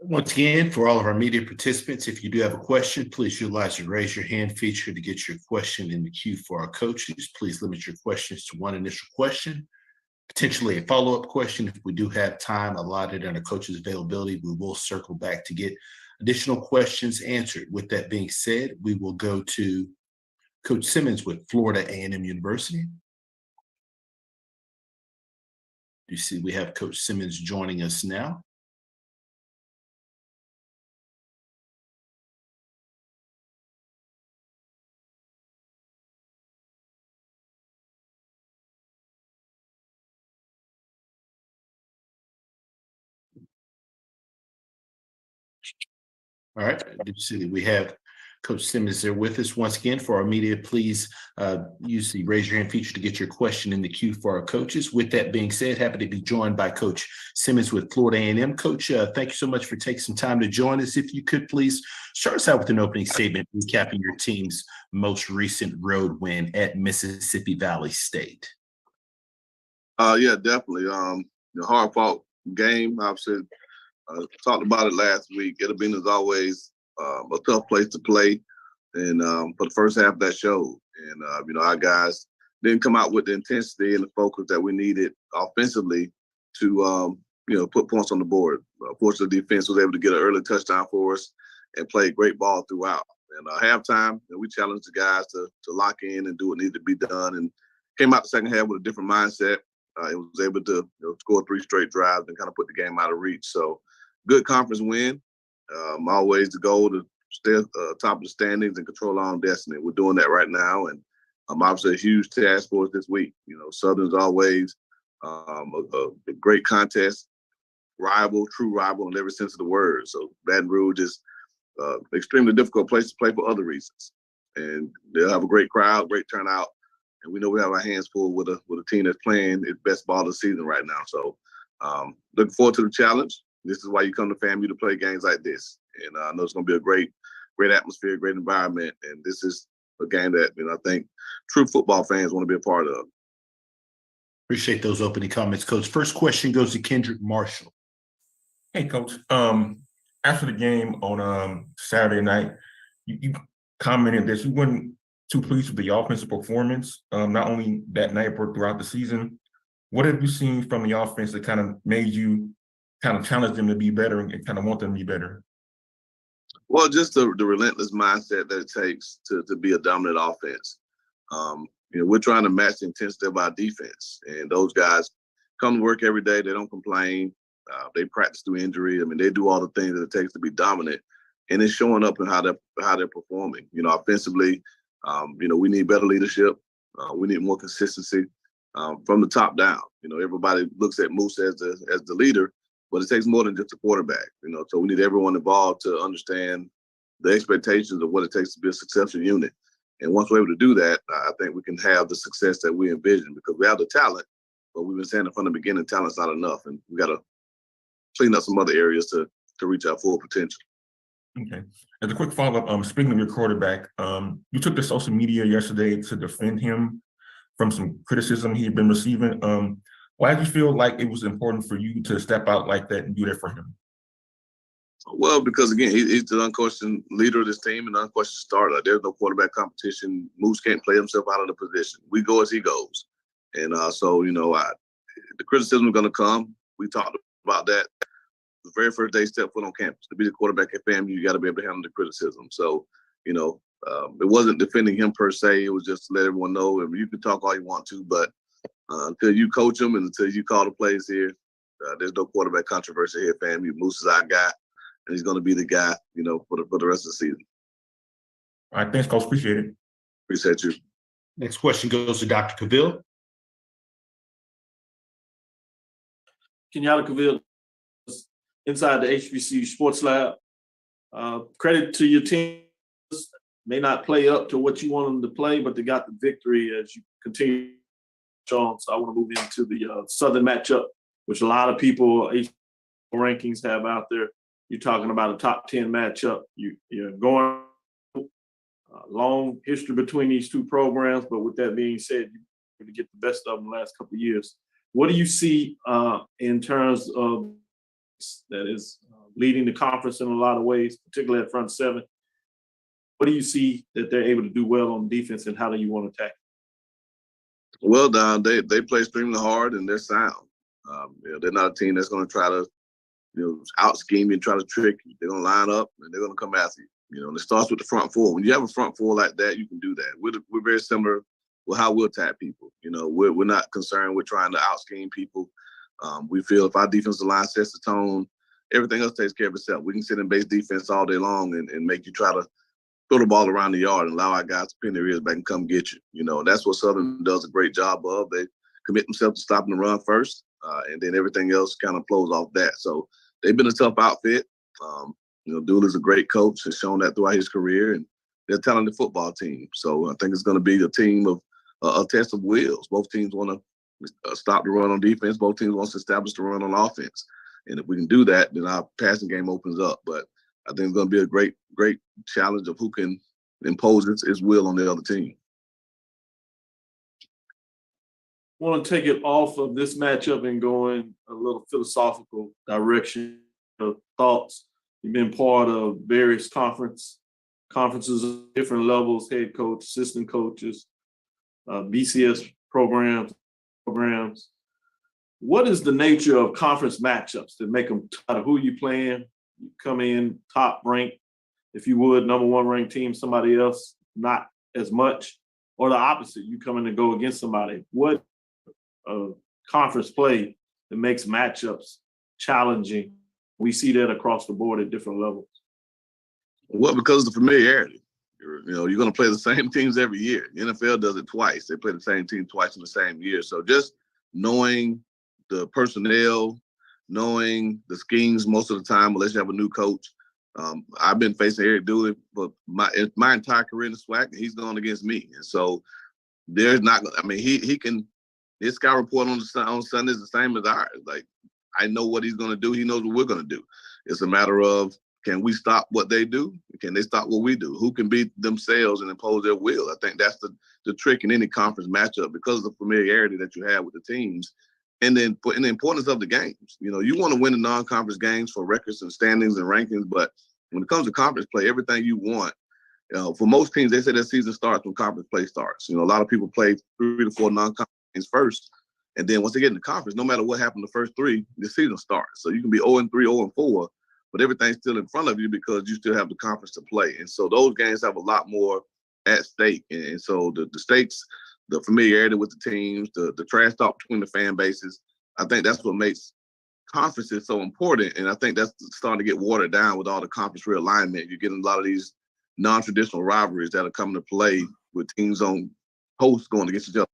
Once again, for all of our media participants, if you do have a question, please utilize the raise your hand feature to get your question in the queue for our coaches. Please limit your questions to one initial question, potentially a follow-up question. If we do have time allotted under coach's availability, we will circle back to get additional questions answered. With that being said, we will go to Coach Simmons with Florida A&M University. You see, we have Coach Simmons joining us now. All right, you see, we have Coach Simmons there with us. Once again, for our media, please use the raise your hand feature to get your question in the queue for our coaches. With that being said, happy to be joined by Coach Simmons with Florida A&M. Coach, thank you so much for taking some time to join us. If you could please start us out with an opening statement recapping your team's most recent road win at Mississippi Valley State. Yeah, definitely. Hard fought game. Obviously, talked about it last week. It'll be, as always, a tough place to play, and for the first half that showed. And our guys didn't come out with the intensity and the focus that we needed offensively to put points on the board. Fortunately, the defense was able to get an early touchdown for us and play great ball throughout. And halftime, we challenged the guys to lock in and do what needed to be done, and came out the second half with a different mindset. It was able to score 3 straight drives and kind of put the game out of reach. So good conference win. Always the goal to stay top of the standings and control our own destiny. We're doing that right now, and obviously a huge task for us this week. Southern's always a great contest, true rival in every sense of the word. So Baton Rouge is extremely difficult place to play for other reasons, and they'll have a great crowd, great turnout. And we know we have our hands full with a team that's playing its best ball of the season right now. So looking forward to the challenge. This is why you come to FAMU to play games like this. And I know it's going to be a great atmosphere, great environment. And this is a game that I think true football fans want to be a part of. Appreciate those opening comments, Coach. First question goes to Kendrick Marshall. Hey, Coach. After the game on Saturday night, you commented that you weren't too pleased with the offensive performance, not only that night but throughout the season. What have you seen from the offense that kind of made you kind of challenge them to be better and kind of want them to be better? Well, just the relentless mindset that it takes to be a dominant offense. We're trying to match the intensity of our defense, and those guys come to work every day. They don't complain. They practice through injury. They do all the things that it takes to be dominant, and it's showing up in how they're performing. Offensively, we need better leadership. We need more consistency from the top down. Everybody looks at Moose as the leader, but it takes more than just a quarterback. So we need everyone involved to understand the expectations of what it takes to be a successful unit. And once we're able to do that, I think we can have the success that we envision, because we have the talent, but we've been saying it from the beginning, talent's not enough, and we got to clean up some other areas to reach our full potential. Okay. As a quick follow-up, speaking of your quarterback, you took to social media yesterday to defend him from some criticism he'd been receiving. Why did you feel like it was important for you to step out like that and do that for him? Well, because again, he's the unquestioned leader of this team and unquestioned starter. There's no quarterback competition. Moose can't play himself out of the position. We go as he goes. And so, the criticism is going to come. We talked about that the very first day step foot on campus. To be the quarterback at FAMU, you got to be able to handle the criticism. So, it wasn't defending him per se. It was just to let everyone know, you can talk all you want to, but until you coach him and until you call the plays here, there's no quarterback controversy here at FAMU. Moose is our guy, and he's going to be the guy, for the rest of the season. All right, thanks, Coach. Appreciate it. Appreciate you. Next question goes to Dr. Cavill. Kenyatta Cavill, inside the HBCU Sports Lab. Credit to your team. May not play up to what you want them to play, but they got the victory as you continue on. So I want to move into the Southern matchup, which a lot of people rankings have out there. You're talking about a top 10 matchup. You're going long history between these two programs, but with that being said, you're going to get the best of them the last couple of years. What do you see in terms of that is leading the conference in a lot of ways, particularly at front seven? What do you see that they're able to do well on defense, and how do you want to attack? Well, Don, they play extremely hard and they're sound. They're not a team that's going to try to out scheme you and try to trick you. They're going to line up and they're going to come after you. And it starts with the front four. When you have a front four like that, you can do that. We're very similar with how we'll attack people. We're not concerned with trying to out scheme people. We feel if our defensive line sets the tone, everything else takes care of itself. We can sit in base defense all day long and make you try to throw the ball around the yard and allow our guys to pin their ears back and come get you. That's what Southern does a great job of. They commit themselves to stopping the run first, and then everything else kind of flows off that. So they've been a tough outfit. Dooley's a great coach, has shown that throughout his career, and they're a talented football team. So I think it's going to be a team of a test of wills. Both teams want to stop the run on defense. Both teams want to establish the run on offense. And if we can do that, then our passing game opens up. But I think it's going to be a great, great challenge of who can impose its will on the other team. I want to take it off of this matchup and go in a little philosophical direction of thoughts. You've been part of various conferences of different levels, head coach, assistant coaches, BCS programs. What is the nature of conference matchups that make them tighter? Who you playing? You come in top ranked, if you would, number one ranked team, somebody else not as much, or the opposite, you come in to go against somebody. What conference play that makes matchups challenging? We see that across the board at different levels. Well, because of the familiarity. You're going to play the same teams every year. The NFL does it twice. They play the same team twice in the same year. So just knowing the personnel, knowing the schemes most of the time, unless you have a new coach. I've been facing Eric Dooley for my entire career in the SWAC, and he's going against me. And so there's not – he can – his scout report on Sunday is the same as ours. Like, I know what he's going to do. He knows what we're going to do. It's a matter of, can we stop what they do? Can they stop what we do? Who can beat themselves and impose their will? I think that's the trick in any conference matchup, because of the familiarity that you have with the teams. And then the importance of the games. You want to win the non-conference games for records and standings and rankings, but when it comes to conference play, everything you want, for most teams, they say their season starts when conference play starts. A lot of people play 3 to 4 non-conference games first, and then once they get in the conference, no matter what happened the first 3, the season starts. So you can be 0-3, 0-4, but everything's still in front of you because you still have the conference to play. And so those games have a lot more at stake. And so the stakes, the familiarity with the teams, the trash talk between the fan bases, I think that's what makes conferences so important. And I think that's starting to get watered down with all the conference realignment. You're getting a lot of these non-traditional rivalries that are coming to play with teams on coast going against each other.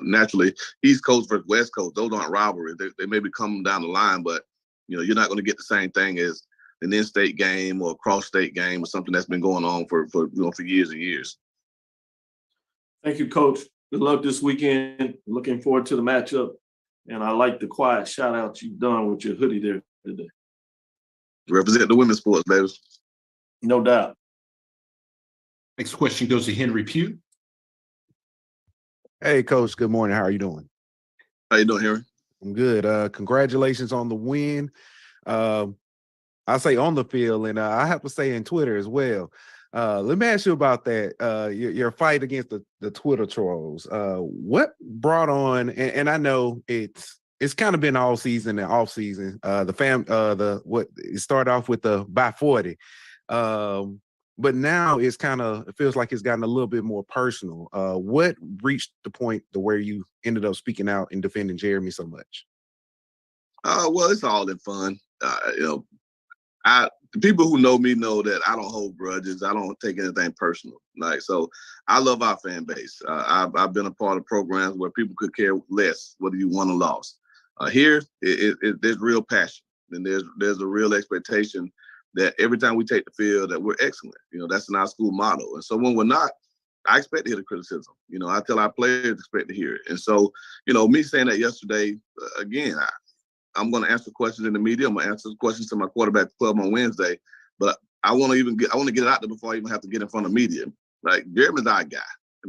Naturally, East Coast versus West Coast, those aren't rivalries. They may be coming down the line, but you're not going to get the same thing as an in-state game or a cross-state game or something that's been going on for years and years. Thank you, Coach. Good luck this weekend. Looking forward to the matchup. And I like the quiet shout-out you've done with your hoodie there today. Represent the women's sports, baby. No doubt. Next question goes to Henry Pugh. Hey, Coach. Good morning. How are you doing? How you doing, Henry? I'm good. Congratulations on the win. I say on the field, and I have to say in Twitter as well. Let me ask you about that. Your fight against the Twitter trolls. What brought on? And I know it's kind of been all season and off season. It started off with the by 40, but now it feels like it's gotten a little bit more personal. What reached the point to where you ended up speaking out and defending Jeremy so much? Well, it's all in fun. The people who know me know that I don't hold grudges. I don't take anything personal. So I love our fan base. I've been a part of programs where people could care less whether you won or lost. Here, there's real passion, and there's a real expectation that every time we take the field that we're excellent. That's in our school motto. And so when we're not, I expect to hear the criticism. I tell our players expect to hear it. And so, me saying that yesterday, again, I'm going to answer questions in the media. I'm going to answer questions to my quarterback club on Wednesday. But I want to get it out there before I even have to get in front of media. Jeremy's our guy.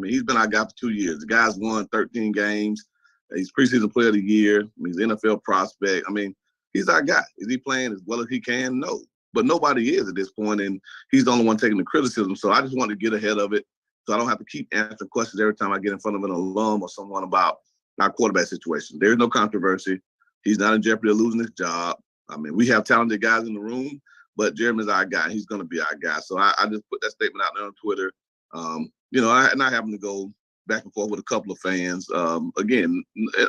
He's been our guy for 2 years. The guy's won 13 games. He's preseason player of the year. He's an NFL prospect. He's our guy. Is he playing as well as he can? No. But nobody is at this point, and he's the only one taking the criticism. So I just want to get ahead of it so I don't have to keep answering questions every time I get in front of an alum or someone about our quarterback situation. There's no controversy. He's not in jeopardy of losing his job. I mean, we have talented guys in the room, but Jeremy's our guy. He's going to be our guy. So I just put that statement out there on Twitter. I happen to go back and forth with a couple of fans. Again,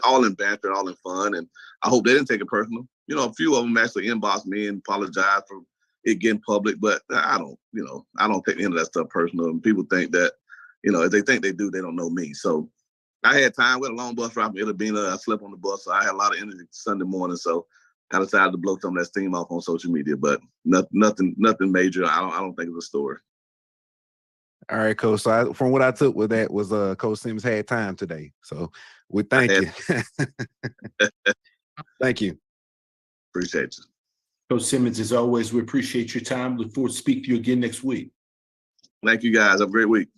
all in banter, all in fun, and I hope they didn't take it personal. A few of them actually inboxed me and apologized for it getting public, but I don't take any of that stuff personal. And people think that, if they think they do, they don't know me. So I had time. We had a long bus ride from Itabena. I slept on the bus, so I had a lot of energy Sunday morning. So I decided to blow some of that steam off on social media, but nothing major. I don't think it's a story. All right, Coach. So from what I took with that was Coach Simmons had time today. So we thank you. Thank you. Appreciate you. Coach Simmons, as always, we appreciate your time. Look forward to speaking to you again next week. Thank you, guys. Have a great week.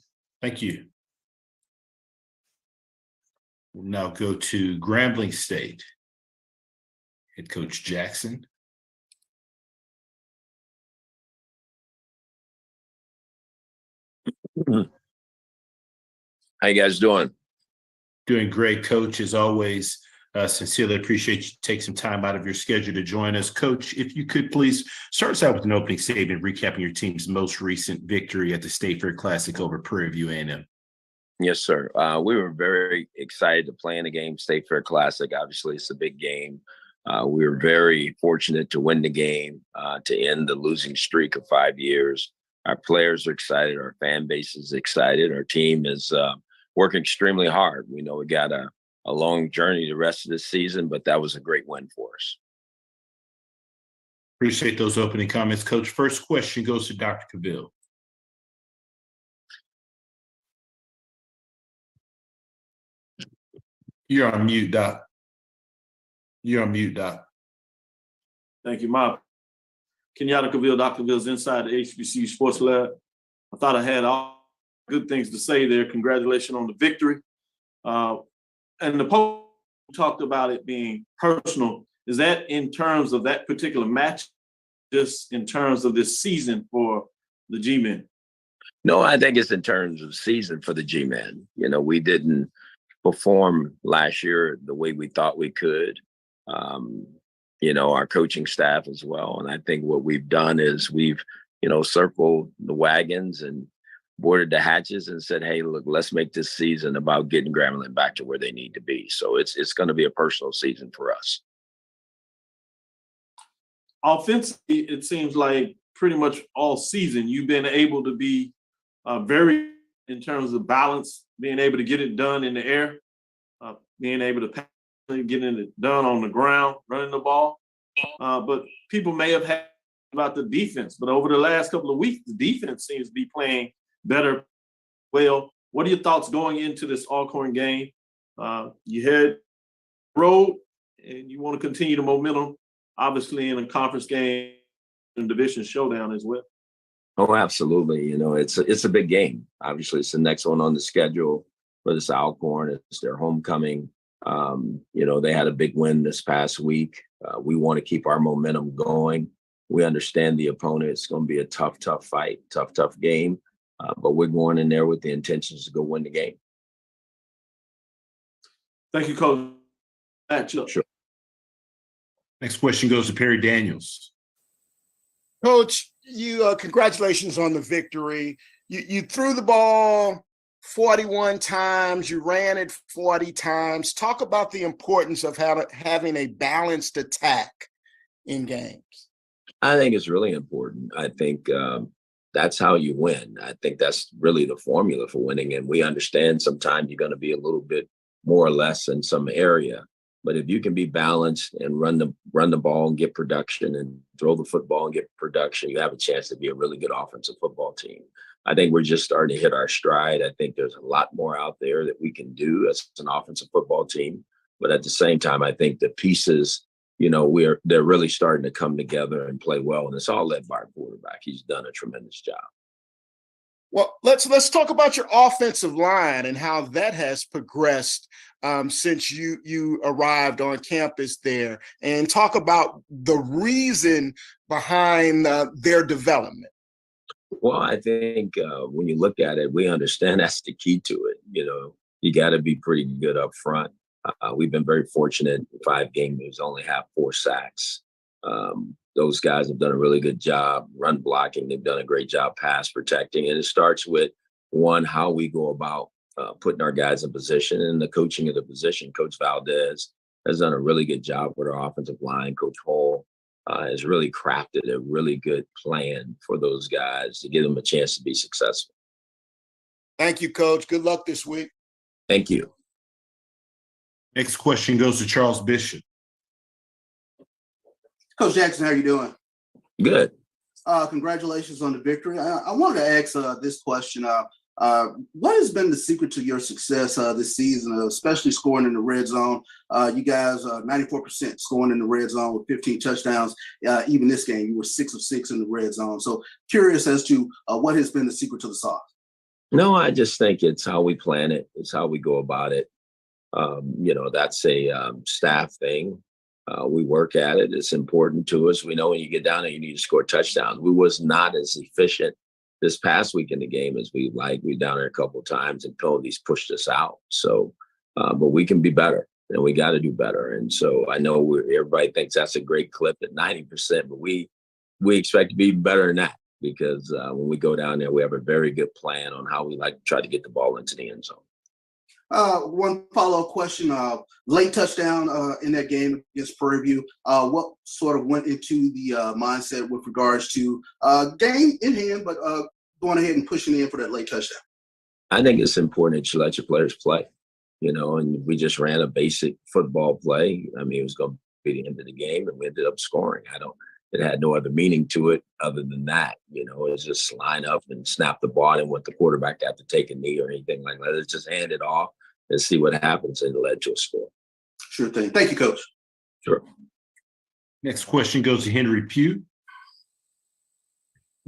Thank you. We'll now go to Grambling State. Head Coach Jackson. How you guys doing? Doing great, Coach. As always, sincerely appreciate you take some time out of your schedule to join us. Coach, if you could please start us out with an opening statement recapping your team's most recent victory at the State Fair Classic over Prairie View A&M. Yes, sir. We were very excited to play in the game, State Fair Classic. Obviously, it's a big game. We were very fortunate to win the game, to end the losing streak of 5 years. Our players are excited. Our fan base is excited. Our team is working extremely hard. We know we got a long journey the rest of this season, but that was a great win for us. Appreciate those opening comments, Coach. First question goes to Dr. Cavill. You're on mute, Doc. You're on mute, Doc. Thank you, Mark. Kenyatta Cavill, Dr. Cavill's inside the HBCU Sports Lab. I thought I had all good things to say there. Congratulations on the victory. And the post talked about it being personal. Is that in terms of that particular match, just in terms of this season for the G-Men? No, I think it's in terms of season for the G-Men. We didn't perform last year the way we thought we could. Our coaching staff as well. And I think what we've done is we've, circled the wagons and boarded the hatches and said, hey, look, let's make this season about getting Grambling back to where they need to be. So it's going to be a personal season for us. Offensively, it seems like pretty much all season you've been able to be very, in terms of balance, being able to get it done in the air, being able to pass, getting it done on the ground, running the ball. But people may have had about the defense, but over the last couple of weeks, the defense seems to be playing better. Well, what are your thoughts going into this Alcorn game? You had road and you want to continue the momentum, obviously in a conference game and division showdown as well. Oh, absolutely. It's a big game. Obviously, it's the next one on the schedule for this Alcorn. It's their homecoming. They had a big win this past week. We want to keep our momentum going. We understand the opponent. It's going to be a tough fight, tough game. But we're going in there with the intentions to go win the game. Thank you, Coach. Matchup. Sure. Next question goes to Perry Daniels. Coach, you congratulations on the victory. You threw the ball 41 times, you ran it 40 times. Talk about the importance of having a balanced attack in games. I think it's really important. I think that's how you win. I think that's really the formula for winning. And we understand sometimes you're going to be a little bit more or less in some area. But if you can be balanced and run the ball and get production and throw the football and get production, you have a chance to be a really good offensive football team. I think we're just starting to hit our stride. I think there's a lot more out there that we can do as an offensive football team. But at the same time, I think the pieces, they're really starting to come together and play well. And it's all led by our quarterback. He's done a tremendous job. Well, let's talk about your offensive line and how that has progressed since you arrived on campus there, and talk about the reason behind their development. Well, I think when you look at it, we understand that's the key to it. You got to be pretty good up front. We've been very fortunate in 5 games, only have 4 sacks. Those guys have done a really good job run blocking. They've done a great job pass protecting. And it starts with, one, how we go about putting our guys in position and the coaching of the position. Coach Valdez has done a really good job with our offensive line. Coach Hall has really crafted a really good plan for those guys to give them a chance to be successful. Thank you, Coach. Good luck this week. Thank you. Next question goes to Charles Bishop. Coach Jackson, how are you doing? Good. Congratulations on the victory. I wanted to ask this question. What has been the secret to your success this season, especially scoring in the red zone? You guys, 94% scoring in the red zone with 15 touchdowns. Even this game, you were 6 of 6 in the red zone. So curious as to what has been the secret to the sauce. No, I just think it's how we plan it. It's how we go about it. That's a staff thing. We work at it. It's important to us. We know when you get down there, you need to score touchdowns. We was not as efficient this past week in the game as we like. We down there a couple of times and penalties pushed us out. So, but we can be better and we got to do better. And so I know everybody thinks that's a great clip at 90%, but we expect to be better than that because when we go down there, we have a very good plan on how we like to try to get the ball into the end zone. One follow-up question, late touchdown in that game against Prairie View. What sort of went into the mindset with regards to game in hand, but going ahead and pushing in for that late touchdown? I think it's important that you let your players play, and we just ran a basic football play. I mean, it was going to be the end of the game and we ended up scoring. It had no other meaning to it other than that, it's just line up and snap the ball and want the quarterback to have to take a knee or anything like that. It's just hand it off and see what happens, and it led to a score. Sure thing. Thank you, Coach. Sure. Next question goes to Henry Pugh.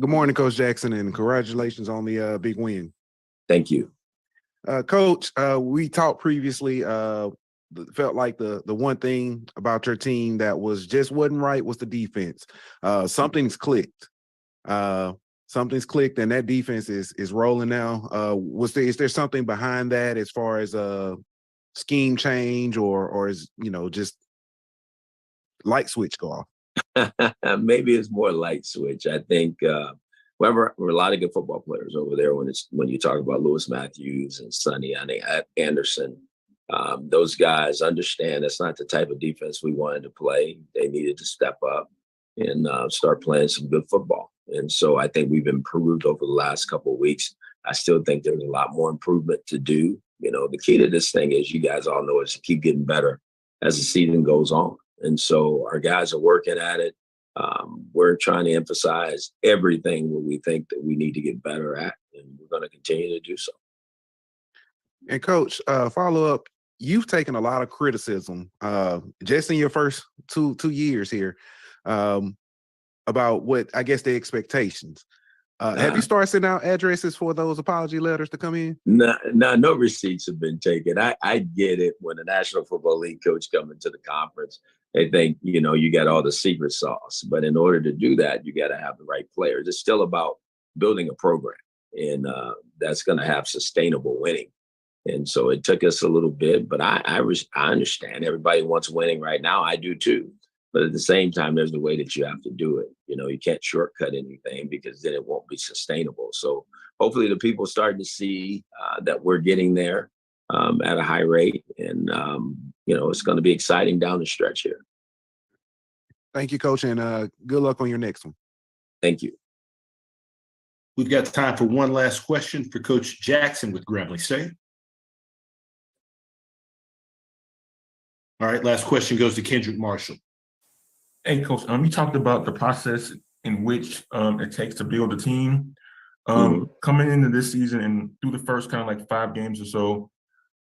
Good morning, Coach Jackson, and congratulations on the big win. Thank you. Coach, we talked previously, felt like the one thing about your team that wasn't right was the defense. Something's clicked. Something's clicked, and that defense is rolling now. Is there something behind that as far as a scheme change, or is just light switch go off? Maybe it's more light switch. I think we're a lot of good football players over there. When you talk about Lewis Matthews and Sonny Anderson, those guys understand that's not the type of defense we wanted to play. They needed to step up and start playing some good football. And so I think we've improved over the last couple of weeks. I still think there's a lot more improvement to do. The key to this thing, as you guys all know, is to keep getting better as the season goes on. And so our guys are working at it. We're trying to emphasize everything that we think that we need to get better at, and we're going to continue to do so. And Coach, follow up, you've taken a lot of criticism just in your first two years here. About what I guess the expectations. Have you started sending out addresses for those apology letters to come in? No receipts have been taken. I get it when the National Football League coach comes into the conference. They think, you got all the secret sauce. But in order to do that, you got to have the right players. It's still about building a program, and that's going to have sustainable winning. And so it took us a little bit, but I understand everybody wants winning right now. I do too. But at the same time, there's a way that you have to do it. You can't shortcut anything because then it won't be sustainable. So hopefully the people starting to see that we're getting there at a high rate. And, it's going to be exciting down the stretch here. Thank you, Coach, and good luck on your next one. Thank you. We've got time for one last question for Coach Jackson with Grambling State. All right, last question goes to Kendrick Marshall. Hey, Coach, you talked about the process in which it takes to build a team. Coming into this season and through the first kind of like 5 games or so,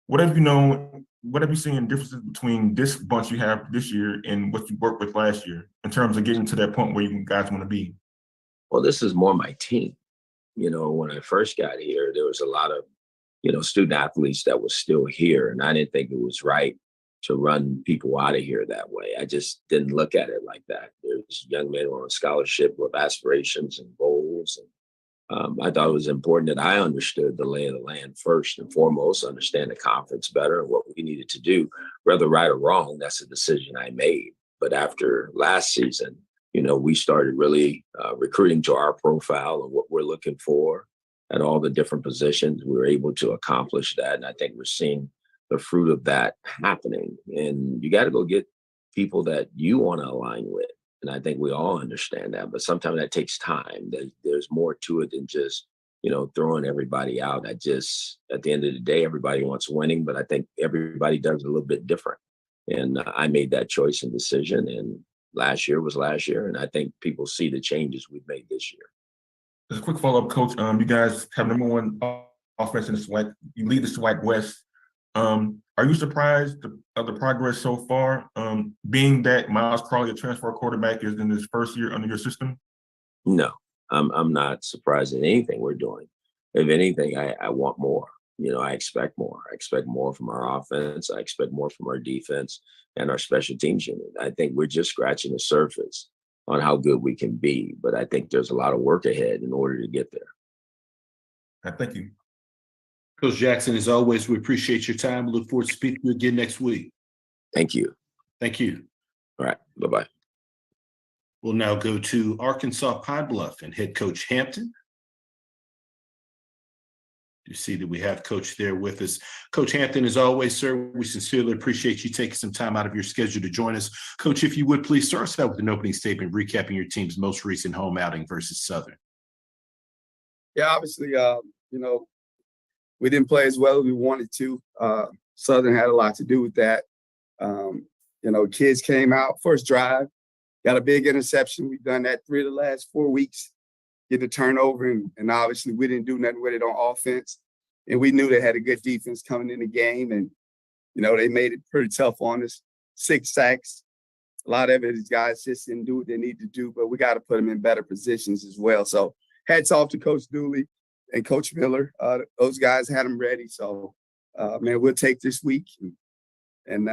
what have you seen differences between this bunch you have this year and what you worked with last year in terms of getting to that point where you guys want to be? Well, this is more my team. When I first got here, there was a lot of, student athletes that were still here, and I didn't think it was right to run people out of here that way. I just didn't look at it like that. There's young men who are on scholarship with aspirations and goals. And I thought it was important that I understood the lay of the land first and foremost, understand the conference better and what we needed to do, whether right or wrong. That's a decision I made. But after last season, we started really recruiting to our profile and what we're looking for at all the different positions. We were able to accomplish that. And I think we're seeing the fruit of that happening. And you got to go get people that you want to align with. And I think we all understand that. But sometimes that takes time. There's more to it than just, throwing everybody out. At the end of the day, everybody wants winning, but I think everybody does it a little bit different. And I made that choice and decision. And last year was last year. And I think people see the changes we've made this year. Just a quick follow-up, Coach. You guys have #1 offense in the SWAC. You lead the SWAC West. Are you surprised of the progress so far, being that Miles Crawley, a transfer quarterback, is in his first year under your system? No, I'm not surprised at anything we're doing. If anything, I want more. I expect more. I expect more from our offense. I expect more from our defense and our special teams unit. I think we're just scratching the surface on how good we can be, but I think there's a lot of work ahead in order to get there. Thank you. Coach Jackson, as always, we appreciate your time. We look forward to speaking to you again next week. Thank you. Thank you. All right. Bye-bye. We'll now go to Arkansas Pine Bluff and head coach Hampton. You see that we have Coach there with us. Coach Hampton, as always, sir, we sincerely appreciate you taking some time out of your schedule to join us. Coach, if you would, please start us out with an opening statement recapping your team's most recent home outing versus Southern. Yeah, obviously, we didn't play as well as we wanted to. Southern had a lot to do with that. Kids came out, first drive, got a big interception. We've done that 3 of the last 4 weeks, get a turnover, and obviously we didn't do nothing with it on offense. And we knew they had a good defense coming in the game, and, they made it pretty tough on us. 6 sacks. A lot of it, these guys just didn't do what they need to do, but we got to put them in better positions as well. So hats off to Coach Dooley and Coach Miller. Those guys had them ready. So, we'll take this week and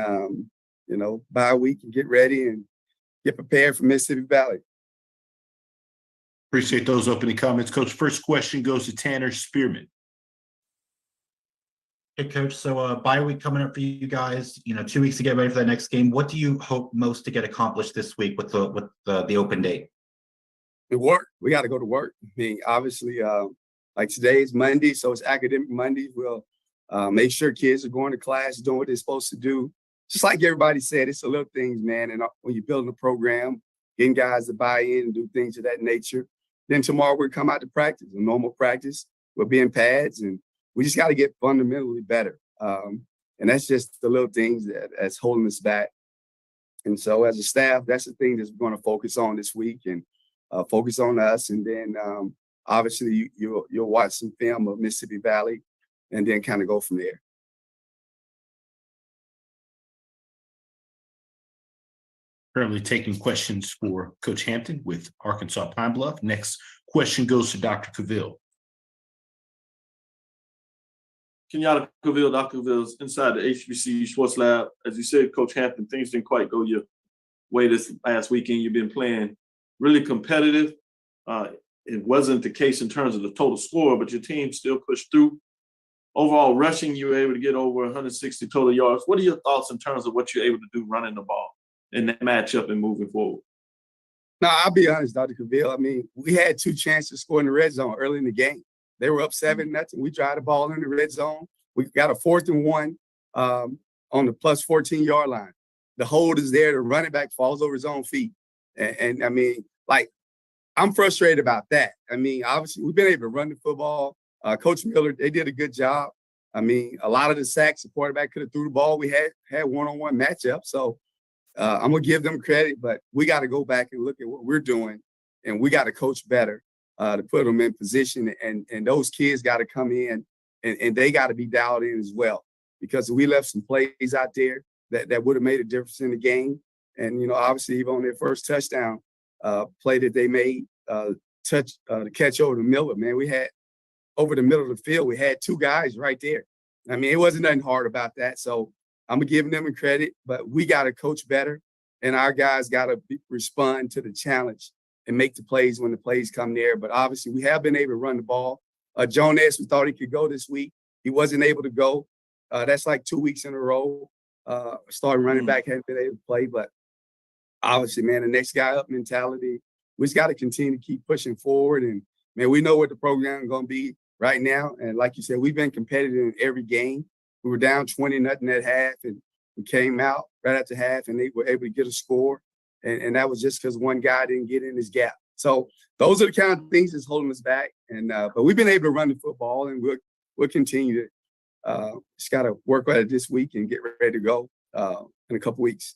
bye week and get ready and get prepared for Mississippi Valley. Appreciate those opening comments, Coach. First question goes to Tanner Spearman. Hey, Coach. So bye week coming up for you guys. 2 weeks to get ready for that next game. What do you hope most to get accomplished this week with the open date? The work. We got to go to work. I mean, obviously, like today is Monday, so it's academic Monday. We'll make sure kids are going to class, doing what they're supposed to do. Just like everybody said, it's the little things, man. And when you're building a program, getting guys to buy in and do things of that nature. Then tomorrow we'll come out to practice, a normal practice. We'll be in pads, and we just got to get fundamentally better. And that's just the little things that's holding us back. And so as a staff, that's the thing that we're going to focus on this week and focus on us. And then obviously you'll watch some film of Mississippi Valley and then kind of go from there. Currently taking questions for Coach Hampton with Arkansas Pine Bluff. Next question goes to Dr. Cavill. Kenyatta Cavill, Dr. Cavill's inside the HBCU Sports Lab. As you said, Coach Hampton, things didn't quite go your way this past weekend. You've been playing really competitive. It wasn't the case in terms of the total score, but your team still pushed through. Overall rushing, you were able to get over 160 total yards. What are your thoughts in terms of what you're able to do running the ball in that matchup and moving forward? No, I'll be honest, Dr. Cavill. I mean, we had 2 chances to score in the red zone early in the game. They were up 7-0. We tried the ball in the red zone. We got a 4th and 1 on the plus 14-yard line. The hold is there. The running back falls over his own feet. And I mean, I'm frustrated about that. I mean, obviously, we've been able to run the football. Coach Miller, they did a good job. I mean, a lot of the sacks, the quarterback could have threw the ball. We had one-on-one matchup. So I'm going to give them credit, but we got to go back and look at what we're doing, and we got to coach better to put them in position. And those kids got to come in, and they got to be dialed in as well, because we left some plays out there that would have made a difference in the game. And, obviously, even on their first touchdown play that they made, the catch over the Miller, man, we had over the middle of the field, we had 2 guys right there. I mean, it wasn't nothing hard about that. So I'm giving them credit, but we got to coach better, and our guys got to respond to the challenge and make the plays when the plays come there. But obviously, we have been able to run the ball. Jonas, we thought he could go this week. He wasn't able to go. That's like 2 weeks in a row. Starting running back hadn't been able to play, but obviously, man, the next guy up mentality. We just got to continue to keep pushing forward. And man, we know what the program is going to be right now. And like you said, we've been competitive in every game. We were down 20-0 at half, and we came out right after half, and they were able to get a score. And that was just because one guy didn't get in his gap. So those are the kind of things that's holding us back. And but we've been able to run the football, and we'll continue to just got to work at it this week and get ready to go in a couple weeks.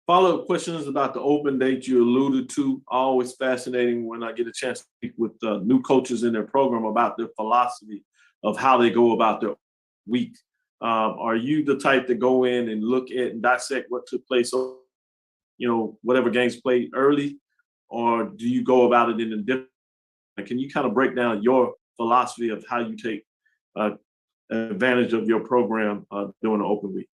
Follow-up questions about the open date you alluded to. Always fascinating when I get a chance to speak with new coaches in their program about their philosophy of how they go about their week. Are you the type to go in and look at and dissect what took place, whatever games played early, or do you go about it in a different? Can you kind of break down your philosophy of how you take advantage of your program during the open week?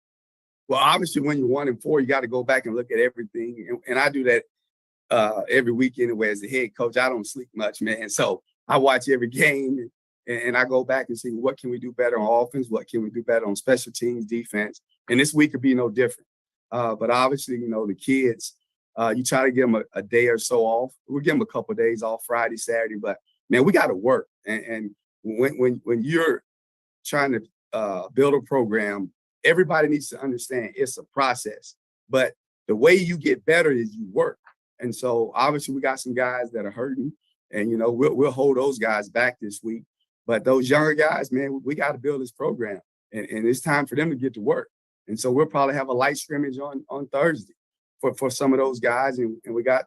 Well, obviously, when you're 1-4, you got to go back and look at everything. And I do that every week anyway as a head coach. I don't sleep much, man. So I watch every game and I go back and see what can we do better on offense, what can we do better on special teams, defense. And this week could be no different. But obviously, the kids, you try to give them a day or so off. We'll give them a couple of days off, Friday, Saturday. But, man, we got to work. And when you're trying to build a program, everybody needs to understand it's a process, but the way you get better is you work. And so obviously we got some guys that are hurting, and we'll hold those guys back this week. But those younger guys, man, we got to build this program, and it's time for them to get to work. And so we'll probably have a light scrimmage on Thursday for some of those guys, and we got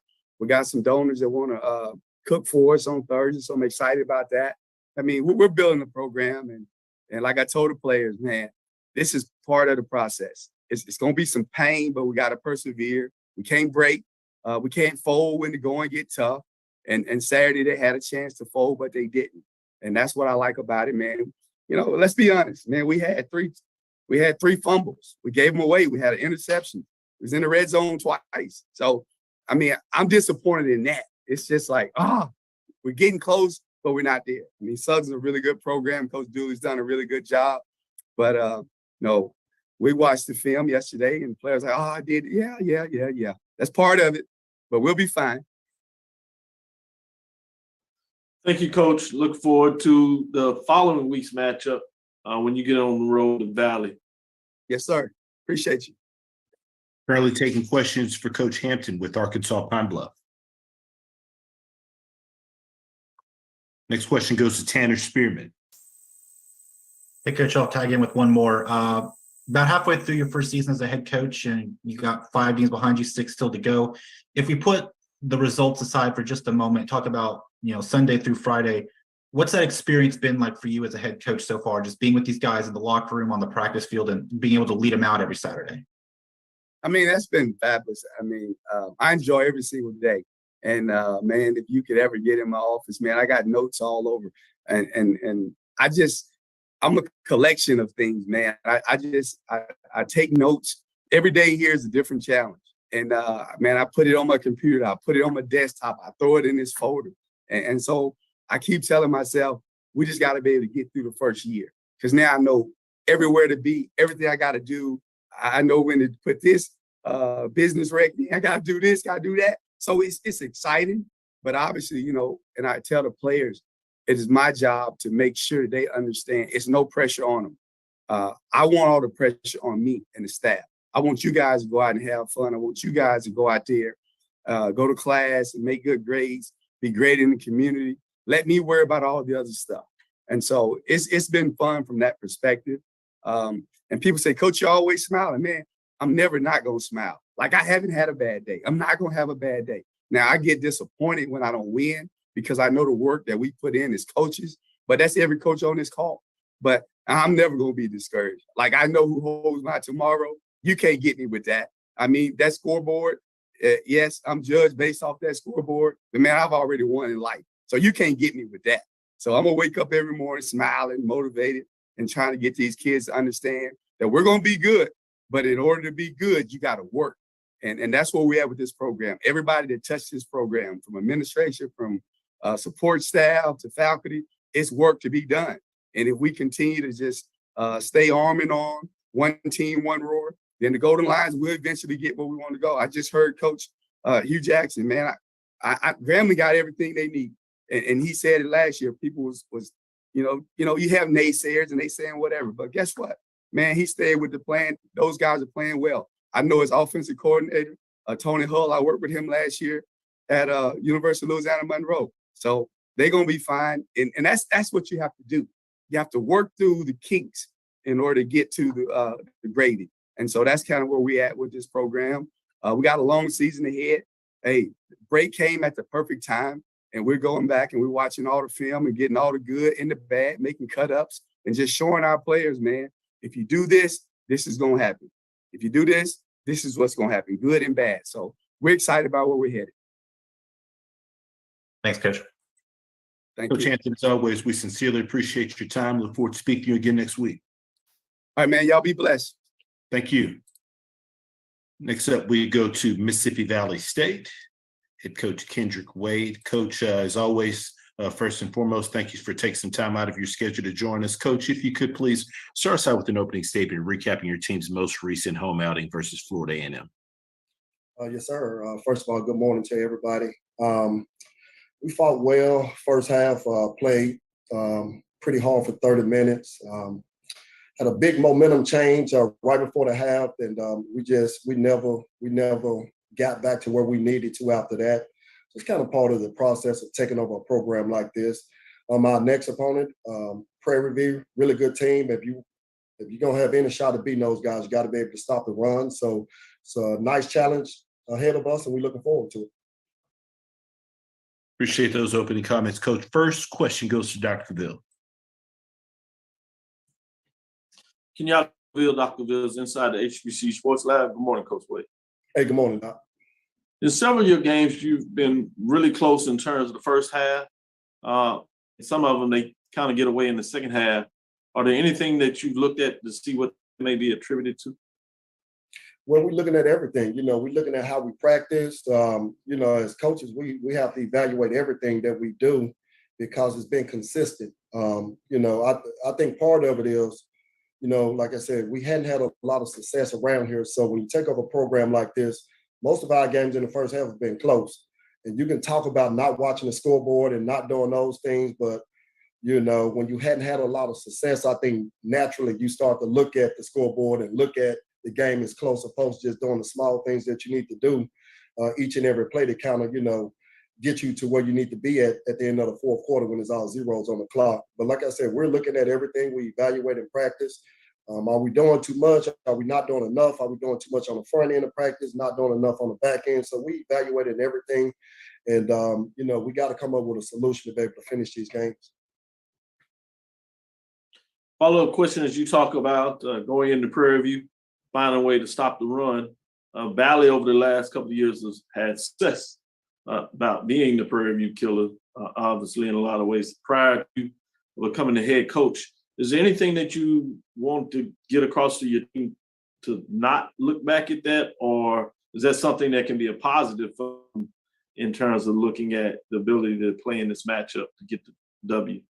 some donors that want to cook for us on Thursday, so I'm excited about that. I mean, we're building the program, and like I told the players, man, this is part of the process. It's going to be some pain, but we got to persevere. We can't break. We can't fold when the going get tough. And Saturday they had a chance to fold, but they didn't. And that's what I like about it, man. Let's be honest, man. We had three fumbles. We gave them away. We had an interception. It was in the red zone twice. So, I mean, I'm disappointed in that. It's just like, we're getting close, but we're not there. I mean, Suggs is a really good program. Coach Dooley's done a really good job. But no, we watched the film yesterday, and players like, I did. Yeah. That's part of it, but we'll be fine. Thank you, Coach. Look forward to the following week's matchup when you get on the road to Valley. Yes, sir. Appreciate you. Currently taking questions for Coach Hampton with Arkansas Pine Bluff. Next question goes to Tanner Spearman. Hey, Coach, I'll tag in with one more. About halfway through your first season as a head coach, and you got 5 games behind you, 6 still to go. If we put the results aside for just a moment, talk about Sunday through Friday, what's that experience been like for you as a head coach so far? Just being with these guys in the locker room, on the practice field, and being able to lead them out every Saturday. I mean, that's been fabulous. I mean, I enjoy every single day. And man, if you could ever get in my office, man, I got notes all over, and I'm a collection of things, man. I take notes. Every day here is a different challenge. And man, I put it on my computer. I put it on my desktop. I throw it in this folder. And so I keep telling myself, we just got to be able to get through the first year. Because now I know everywhere to be, everything I got to do. I know when to put this business rec. I got to do this, got to do that. So it's exciting. But obviously, and I tell the players, it is my job to make sure they understand it's no pressure on them. I want all the pressure on me and the staff. I want you guys to go out and have fun. I want you guys to go out there, go to class and make good grades, be great in the community. Let me worry about all the other stuff. And so it's been fun from that perspective. And people say, Coach, you're always smiling. Man, I'm never not going to smile. Like, I haven't had a bad day. I'm not going to have a bad day. Now, I get disappointed when I don't win because I know the work that we put in as coaches, but that's every coach on this call. But I'm never going to be discouraged. Like, I know who holds my tomorrow. You can't get me with that. I mean, that scoreboard, yes, I'm judged based off that scoreboard, but man, I've already won in life. So you can't get me with that. So I'm going to wake up every morning smiling, motivated, and trying to get these kids to understand that we're going to be good. But in order to be good, you got to work. And that's what we have with this program. Everybody that touched this program, from administration, from support staff to faculty, it's work to be done. And if we continue to just stay arm in arm, one team, one roar, then the Golden Lions will eventually get where we want to go. I just heard Coach Hugh Jackson, man. Grambling got everything they need, and he said it last year. People was you have naysayers and they saying whatever, but guess what, man? He stayed with the plan. Those guys are playing well. I know his offensive coordinator, Tony Hull. I worked with him last year at University of Louisiana Monroe. So they're gonna be fine, and that's what you have to do. You have to work through the kinks in order to get to the grading. And so that's kind of where we at with this program. We got a long season ahead. Hey, break came at the perfect time, and we're going back and we're watching all the film and getting all the good and the bad, making cut-ups and just showing our players, man, if you do this, this is going to happen. If you do this, this is what's going to happen, good and bad. So we're excited about where we're headed. Thanks, Coach. Thank Coach you. Hampton, as always, we sincerely appreciate your time. Look forward to speaking to you again next week. All right, man. Y'all be blessed. Thank you. Next up, we go to Mississippi Valley State. Head coach Kendrick Wade. Coach, as always, first and foremost, thank you for taking some time out of your schedule to join us. Coach, if you could please start us out with an opening statement recapping your team's most recent home outing versus Florida A&M. Yes, sir. First of all, good morning to everybody. We fought well first half, played pretty hard for 30 minutes. Had a big momentum change right before the half, and we never got back to where we needed to after that. So it's kind of part of the process of taking over a program like this. Our next opponent, Prairie View, really good team. If you're gonna have any shot at beating those guys, you got to be able to stop the run. So it's a nice challenge ahead of us, and we're looking forward to it. Appreciate those opening comments, Coach. First question goes to Dr. Cavill. Can y'all reveal Dr. Cavill's inside the HBC Sports Lab? Good morning, Coach Wade. Hey, good morning, Doc. In several of your games, you've been really close in terms of the first half. Some of them, they kind of get away in the second half. Are there anything that you've looked at to see what may be attributed to? Well, we're looking at everything. We're looking at how we practice. As coaches, we have to evaluate everything that we do because it's been consistent. I think part of it is, like I said, we hadn't had a lot of success around here. So when you take over a program like this, most of our games in the first half have been close. And you can talk about not watching the scoreboard and not doing those things, but when you hadn't had a lot of success, I think naturally you start to look at the scoreboard and look at the game as close, opposed to just doing the small things that you need to do each and every play to kind of, get you to where you need to be at the end of the fourth quarter when it's all zeros on the clock. But like I said, we're looking at everything. We evaluate in practice. Are we doing too much? Are we not doing enough? Are we doing too much on the front end of practice, not doing enough on the back end? So we evaluated everything. And, we got to come up with a solution to be able to finish these games. Follow-up question as you talk about going into Prairie View, finding a way to stop the run. Valley over the last couple of years has had success about being the Prairie View killer, obviously in a lot of ways. Prior to becoming the head coach, is there anything that you want to get across to your team to not look back at that, or is that something that can be a positive in terms of looking at the ability to play in this matchup to get the W?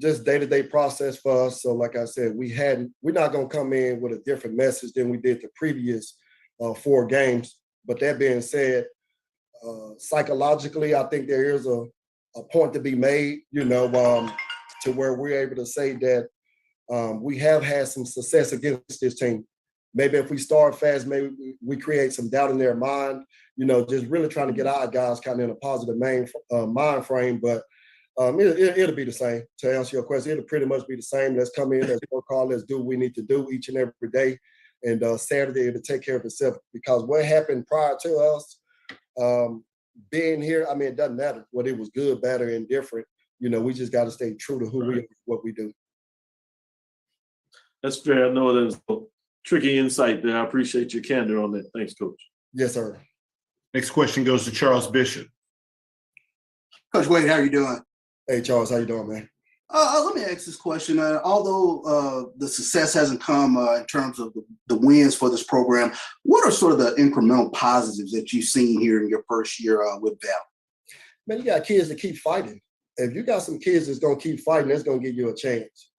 Just day-to-day process for us. So like I said, we're not going to come in with a different message than we did the previous 4 games. But that being said, psychologically, I think there is a point to be made, to where we're able to say that we have had some success against this team. Maybe if we start fast, maybe we create some doubt in their mind, just really trying to get our guys kind of in a positive mind frame. But it'll be the same. To answer your question, it'll pretty much be the same. Let's come in, let's work hard, let's do what we need to do each and every day. And Saturday, it'll take care of itself. Because what happened prior to us being here, it doesn't matter whether it was good, bad, or indifferent. We just got to stay true to who we are, what we do. That's fair. I know there's a tricky insight there. I appreciate your candor on that. Thanks, Coach. Yes, sir. Next question goes to Charles Bishop. Coach Wade, how are you doing? Hey, Charles, how you doing, man? Let me ask this question. Although the success hasn't come in terms of the wins for this program, what are sort of the incremental positives that you've seen here in your first year with Val? Man, you got kids that keep fighting. If you got some kids that's going to keep fighting, that's going to give you a chance,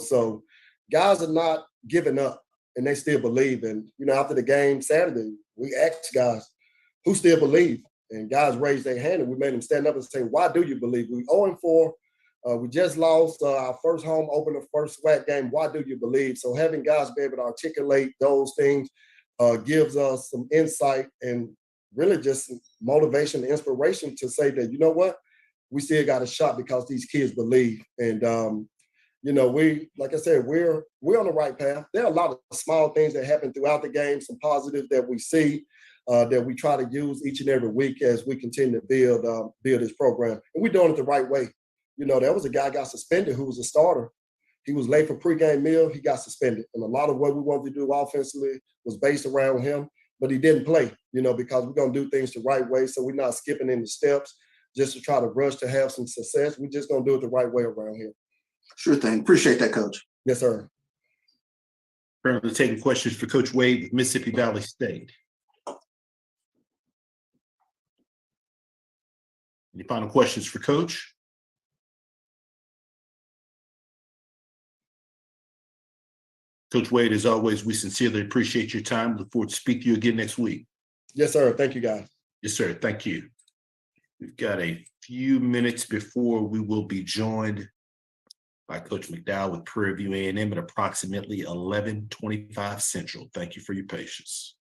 So guys are not giving up. and they still believe. And, after the game Saturday, we asked guys, who still believe? And guys raised their hand, and we made them stand up and say, why do you believe? We 0-4. We just lost our first home opener, first SWAC game. Why do you believe? So having guys be able to articulate those things gives us some insight and really just motivation and inspiration to say that, you know what, we still got a shot because these kids believe. And, we, like I said, we're on the right path. There are a lot of small things that happen throughout the game, some positives that we see that we try to use each and every week as we continue to build this program. And we're doing it the right way. There was a guy got suspended who was a starter. He was late for pregame meal. He got suspended. And a lot of what we wanted to do offensively was based around him, but he didn't play, because we're going to do things the right way. So we're not skipping any steps just to try to rush to have some success. We're just going to do it the right way around here. Sure thing. Appreciate that, Coach. Yes, sir. Currently taking questions for Coach Wade with Mississippi Valley State. Any final questions for Coach? Coach Wade, as always, we sincerely appreciate your time. Look forward to speaking to you again next week. Yes, sir. Thank you, guys. Yes, sir. Thank you. We've got a few minutes before we will be joined by Coach McDowell with Prairie View A&M at approximately 11:25 Central. Thank you for your patience.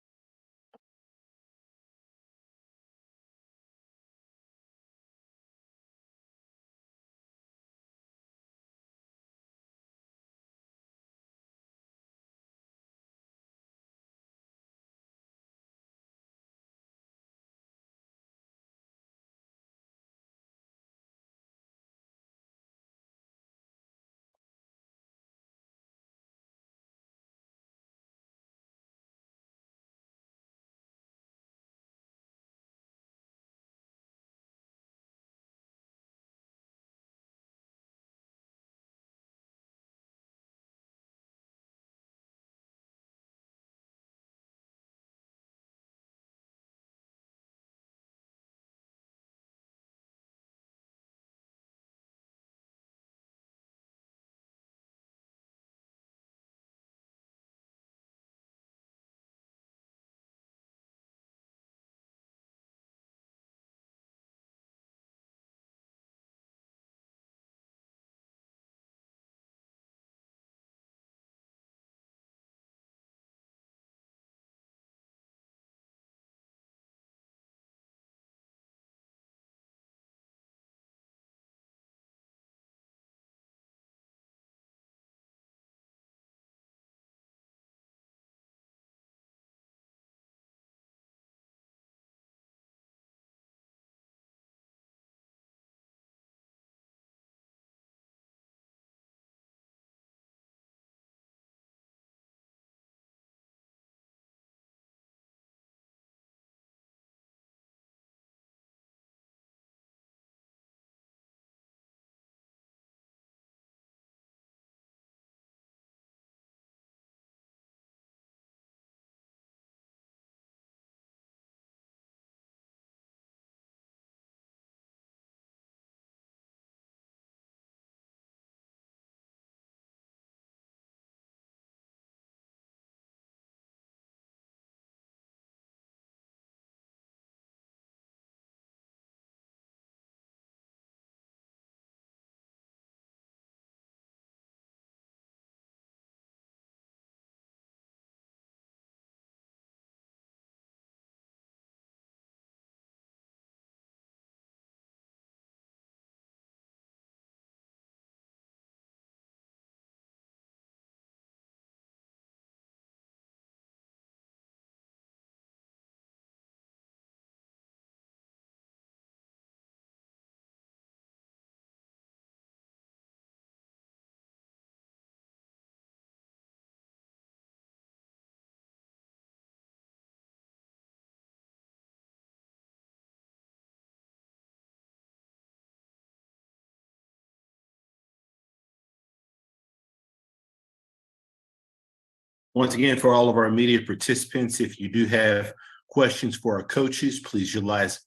Once again, for all of our immediate participants, if you do have questions for our coaches, please utilize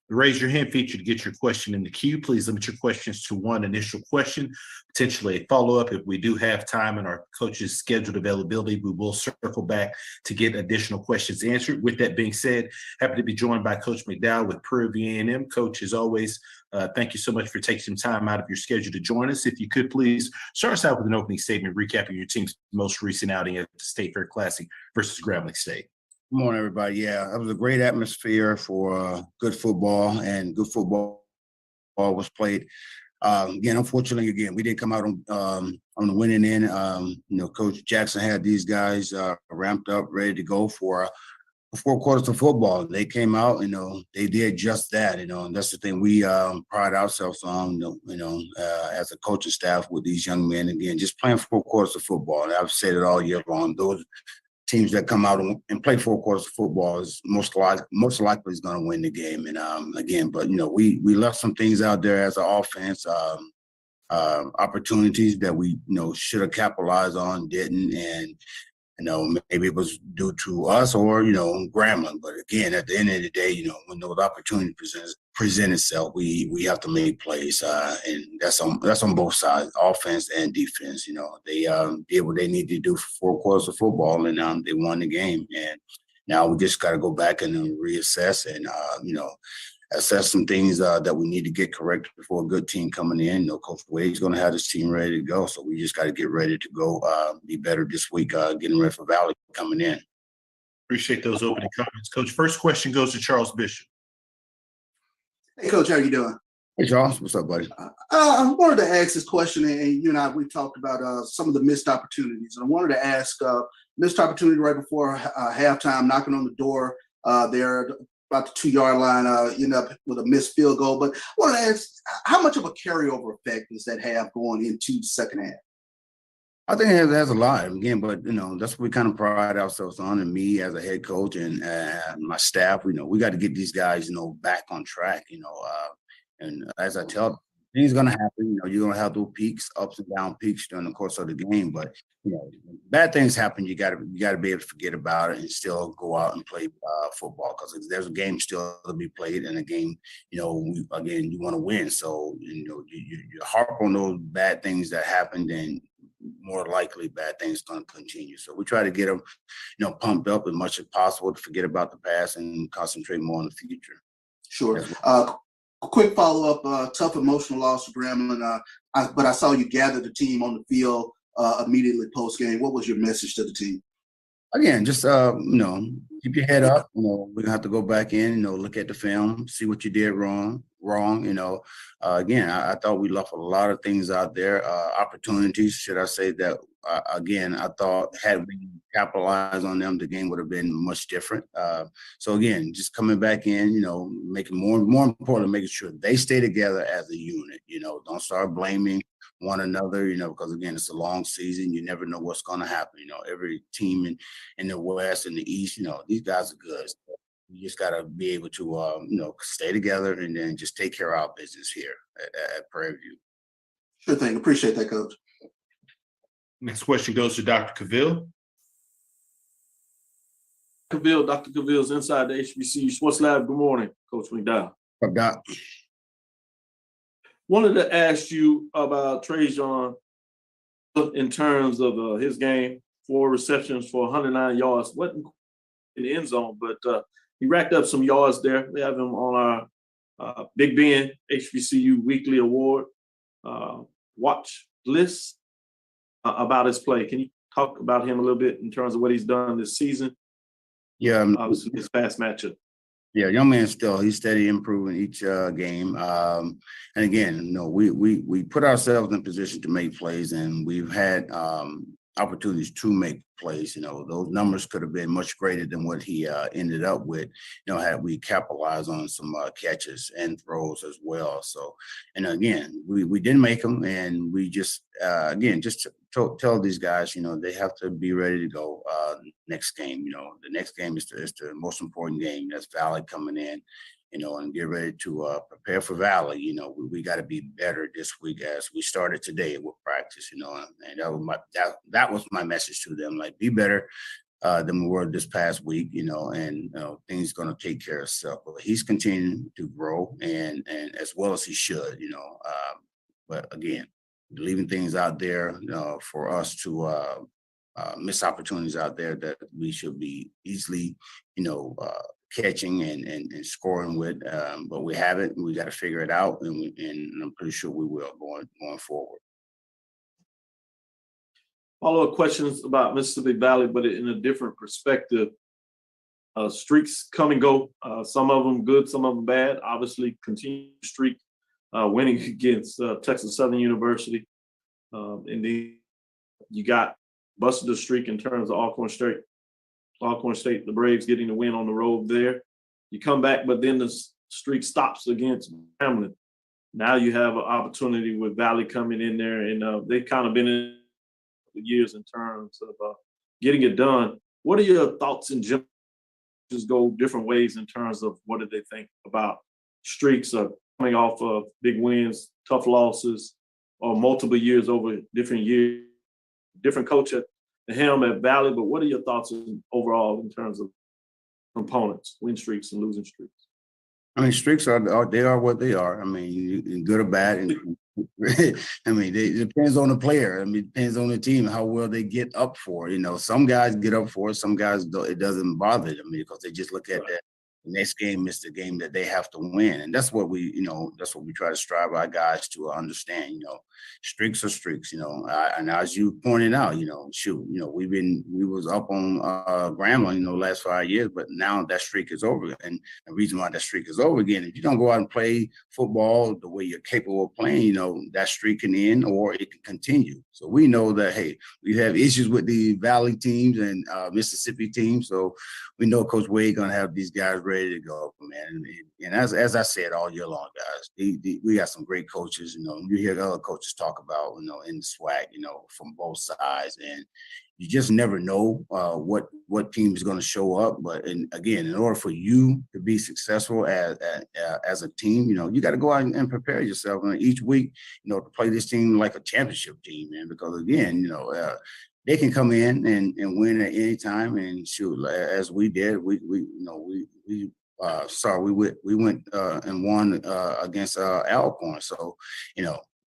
The raise your hand feature to get your question in the queue. Please limit your questions to one initial question, potentially a follow-up. If we do have time in our coach's scheduled availability, we will circle back to get additional questions answered. With that being said, happy to be joined by Coach McDowell with Prairie View A&M. Coach, as always, thank you so much for taking some time out of your schedule to join us. If you could please start us out with an opening statement recapping your team's most recent outing at the State Fair Classic versus Grambling State. Good morning, everybody. Yeah, it was a great atmosphere for good football, and good football was played. Again, unfortunately, we didn't come out on the winning end. Coach Jackson had these guys ramped up, ready to go for 4 quarters of football. They came out, they did just that, and that's the thing we pride ourselves on, as a coaching staff with these young men. Again, just playing 4 quarters of football. And I've said it all year long. Those teams that come out and play 4 quarters of football is most likely is going to win the game. And again, but we left some things out there as an offense, opportunities that we should have capitalized on, didn't, and maybe it was due to us or Grambling. But again, at the end of the day, when those opportunities present itself, we have to make plays, and that's on both sides, offense and defense. They did what they needed to do for 4 quarters of football, and they won the game. And now we just got to go back and reassess and assess some things that we need to get corrected before a good team coming in. Coach Wade's going to have his team ready to go, so we just got to get ready to go, be better this week, getting ready for Valley coming in. Appreciate those opening comments, Coach. First question goes to Charles Bishop. Hey, Coach, how you doing? Hey, Charles, what's up, buddy? I wanted to ask this question, and you and I, we talked about some of the missed opportunities, and I wanted to ask missed opportunity right before halftime, knocking on the door there about the 2-yard line, end up with a missed field goal. But I want to ask, how much of a carryover effect does that have going into the second half? I think it has a lot, again, but that's what we kind of pride ourselves on, and me as a head coach and my staff. We got to get these guys, back on track. And as I tell them, things gonna happen. You're gonna have those peaks, ups and down peaks during the course of the game. But bad things happen. You gotta be able to forget about it and still go out and play football, because there's a game still to be played, and a game, you want to win. So you harp on those bad things that happened, and more likely bad things going to continue. So we try to get them, pumped up as much as possible to forget about the past and concentrate more on the future. Sure. Quick follow-up, tough emotional loss for Grambling, but I saw you gather the team on the field immediately post-game. What was your message to the team? Again, just, keep your head up. We're going to have to go back in, look at the film, see what you did wrong. Again, I thought we left a lot of things out there, opportunities, should I say, that, again, I thought had we capitalized on them, the game would have been much different. So again, just coming back in, making more important, making sure they stay together as a unit. Don't start blaming one another, because again, it's a long season. You never know what's going to happen. Every team in the West and the East, these guys are good. So you just got to be able to, stay together and then just take care of our business here at Prairie View. Sure thing. Appreciate that, Coach. Next question goes to Dr. Cavill. Dr. Cavill's inside the HBCU Sports Lab. Good morning, Coach McDowell. Doc. Wanted to ask you about Trajan in terms of his game, 4 receptions for 109 yards. Wasn't in the end zone, but he racked up some yards there. We have him on our Big Ben HBCU Weekly Award watch list about his play. Can you talk about him a little bit in terms of what he's done this season? Yeah. His past matchup. Yeah, young man he's steady improving each game. And again, we put ourselves in position to make plays, and we've had opportunities to make plays. Those numbers could have been much greater than what he ended up with, had we capitalized on some catches and throws as well. So, and again, we didn't make them, and we just, tell these guys, they have to be ready to go next game. The next game is the most important game. That's Valley coming in, and get ready to prepare for Valley. We got to be better this week as we started today with practice, and that was my message to them, like, be better. than we were this past week, and things going to take care of itself. But he's continuing to grow, and as well as he should, but again, leaving things out there for us to miss opportunities out there that we should be easily, catching and scoring with. But we haven't. We got to figure it out, and I'm pretty sure we will going forward. Follow-up questions about Mississippi Valley, but in a different perspective. Streaks come and go. Some of them good, some of them bad. Obviously, continue streak winning against Texas Southern University. And then you got busted the streak in terms of Alcorn State. Alcorn State, the Braves getting the win on the road there. You come back, but then the streak stops against Grambling. Now you have an opportunity with Valley coming in there, and they've kind of been in years in terms of getting it done. What are your thoughts in general? Just go different ways in terms of what do they think about streaks of coming off of big wins, tough losses, or multiple years over different years, different coach at the helm at Valley. But what are your thoughts overall in terms of components, win streaks and losing streaks? I mean, streaks are what they are. I mean, good or bad. And I mean, it depends on the player. I mean, it depends on the team, how well they get up for it. Some guys get up for it. Some guys don't, it doesn't bother them because they just look at that the next game is the game that they have to win. And that's what we try to strive our guys to understand. Streaks are streaks, and as you pointed out, we was up on Grambling, last 5 years, but now that streak is over. And the reason why that streak is over again, if you don't go out and play football the way you're capable of playing, that streak can end or it can continue. So we know that, hey, we have issues with the Valley teams and Mississippi teams. So we know Coach Wade gonna have these guys ready to go, man. And as I said all year long, guys, we got some great coaches. You hear other coaches talk about, in the SWAC, from both sides, and you just never know what team is going to show up. But again, in order for you to be successful as a team, you got to go out and prepare yourself each week, to play this team like a championship team, man. Because again, they can come in and win at any time, and shoot, as we did, we went and won against Alcorn. So,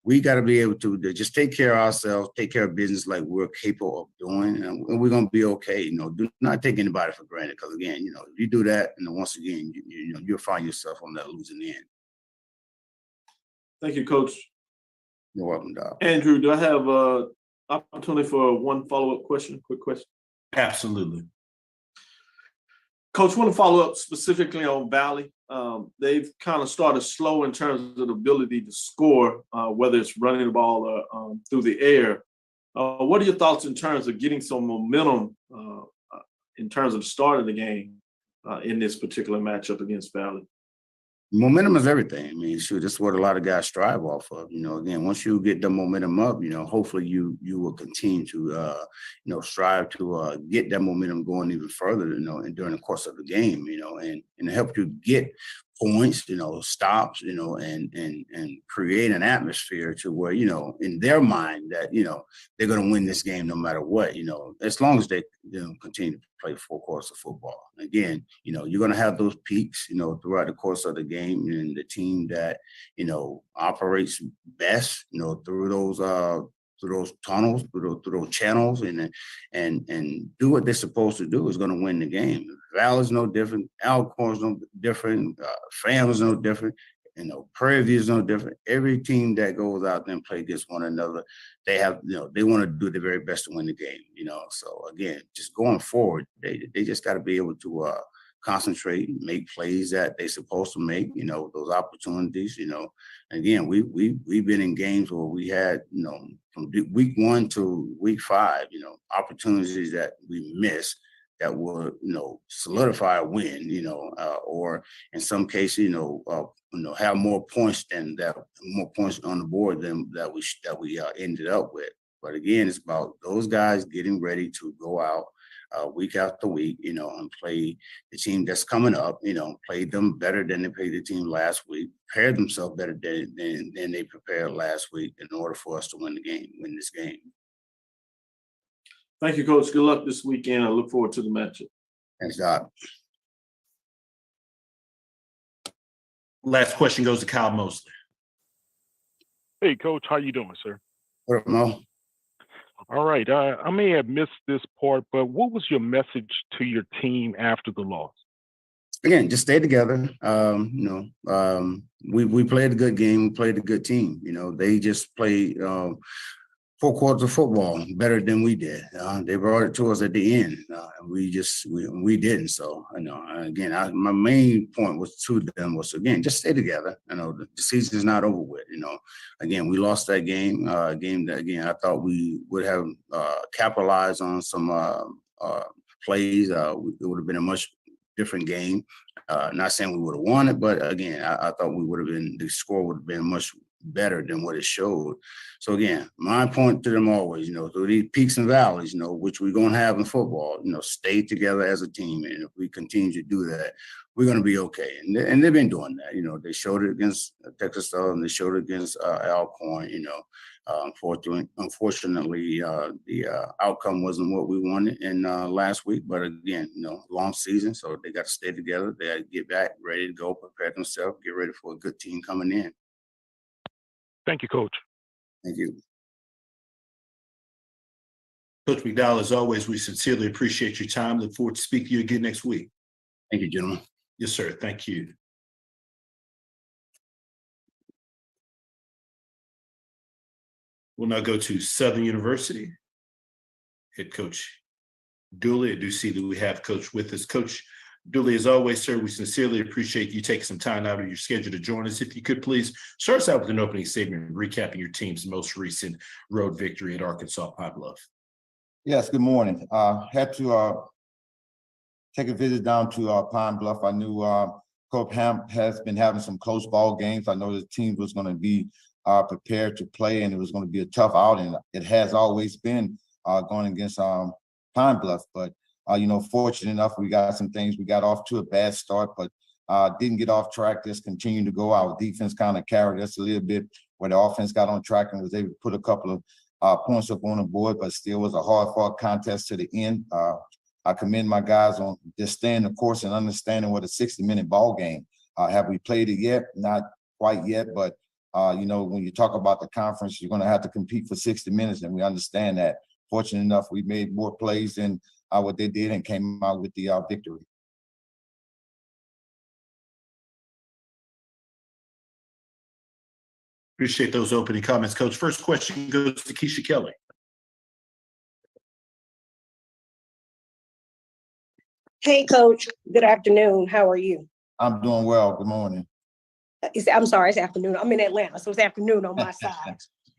we got to be able to just take care of ourselves, take care of business like we're capable of doing, and we're going to be okay. Do not take anybody for granted, because again, if you do that, once again, you'll find yourself on that losing end. Thank you, Coach. You're welcome, Doc. Andrew, do I have an opportunity for one follow-up question? Quick question. Absolutely. Coach, want to follow up specifically on Valley. They've kind of started slow in terms of the ability to score, whether it's running the ball or through the air. What are your thoughts in terms of getting some momentum in terms of the start of the game in this particular matchup against Valley? Momentum is everything. I mean, shoot, that's what a lot of guys strive off of. Again, once you get the momentum up, hopefully you will continue to, strive to get that momentum going even further, and during the course of the game, and help you get points, stops, and create an atmosphere to where, in their mind that, they're going to win this game no matter what, as long as they continue to play full course of football. Again, you're going to have those peaks, throughout the course of the game, and the team that, operates best, through those tunnels, through those channels, and do what they're supposed to do is going to win the game. Valley's no different. Alcorn's no different. Fram's no different. Prairie View's no different. Every team that goes out there and play against one another, they have, they want to do their very best to win the game. So again, just going forward, they just got to be able to concentrate, make plays that they're supposed to make, those opportunities, Again, we've been in games where we had, from week 1 to week 5, opportunities that we missed that would, solidify a win, or in some cases, have more points on the board than that we ended up with. But again, it's about those guys getting ready to go out week after week, and play the team that's coming up, play them better than they played the team last week, prepare themselves better than they prepared last week in order for us to win this game. Thank you, Coach. Good luck this weekend. I look forward to the matchup. Thanks, Doc. Last question goes to Kyle Mosley. Hey, Coach, how you doing, sir? What up, Mo? All right. I may have missed this part, but what was your message to your team after the loss? Again, just stay together. We played a good game. We played a good team. They just played 4 quarters of football better than we did. They brought it to us at the end. We didn't. So again, my main point was to them was, again, just stay together. The season is not over with. Again, we lost that game. Game that, again, I thought we would have capitalized on some plays. It would have been a much different game. Not saying we would have won it, but again, I thought the score would have been much better than what it showed. So again, my point to them always, through these peaks and valleys, which we're going to have in football, stay together as a team. And if we continue to do that, we're going to be okay. And they've been doing that. They showed it against Texas Southern. They showed it against Alcorn. Unfortunately, the outcome wasn't what we wanted in last week. But again, long season, so they got to stay together. They got to get back, ready to go, prepare themselves, get ready for a good team coming in. Thank you, Coach. Thank you. Coach McDowell, as always, we sincerely appreciate your time. Look forward to speaking to you again next week. Thank you, gentlemen. Yes, sir. Thank you. We'll now go to Southern University. Head coach Dooley. I do see that we have Coach with us. Coach Dooley, as always, sir, we sincerely appreciate you taking some time out of your schedule to join us. If you could please start us out with an opening statement recapping your team's most recent road victory at Arkansas Pine Bluff. Yes, good morning. Had to take a visit down to Pine Bluff. I knew Coach Hamp has been having some close ball games. I know the team was going to be prepared to play, and it was going to be a tough outing. It has always been going against Pine Bluff, but fortunate enough, we got some things. We got off to a bad start, but didn't get off track. Just continued to go. Our defense kind of carried us a little bit, where the offense got on track and was able to put a couple of points up on the board, but still was a hard-fought contest to the end. I commend my guys on just staying the course and understanding what a 60-minute ball game. Have we played it yet? Not quite yet, but when you talk about the conference, you're going to have to compete for 60 minutes, and we understand that. Fortunate enough, we made more plays than what they did and came out with the victory. Appreciate those opening comments, Coach. First question goes to Keisha Kelly. Hey, Coach. Good afternoon. How are you? I'm doing well. Good morning. I'm sorry, it's afternoon. I'm in Atlanta, so it's afternoon on my side.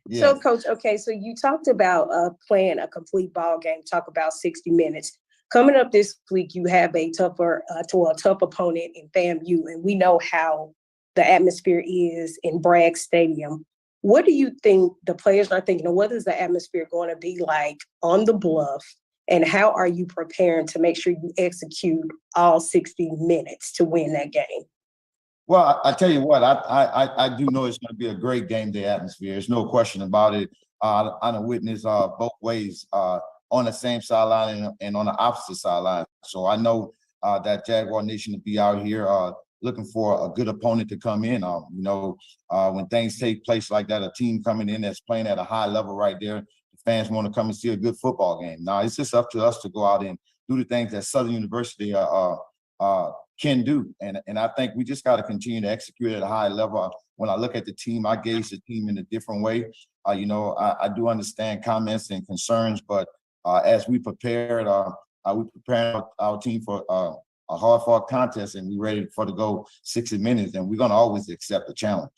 Yes. So, Coach, okay, so you talked about playing a complete ball game, talk about 60 minutes. Coming up this week, you have a tough opponent in FAMU, and we know how the atmosphere is in Bragg Stadium. What do you think the players are thinking, or what is the atmosphere going to be like on the bluff, and how are you preparing to make sure you execute all 60 minutes to win that game? Well, I tell you what, I do know it's going to be a great game day atmosphere. There's no question about it. I witnessed both ways on the same sideline and on the opposite sideline. So I know that Jaguar Nation will be out here looking for a good opponent to come in. When things take place like that, a team coming in that's playing at a high level right there, the fans want to come and see a good football game. Now, it's just up to us to go out and do the things that Southern University can do. And I think we just got to continue to execute at a high level. When I look at the team, I gauge the team in a different way. I do understand comments and concerns, but as we prepared, we prepared our team for a hard-fought contest, and we're ready to go 60 minutes, and we're going to always accept the challenge.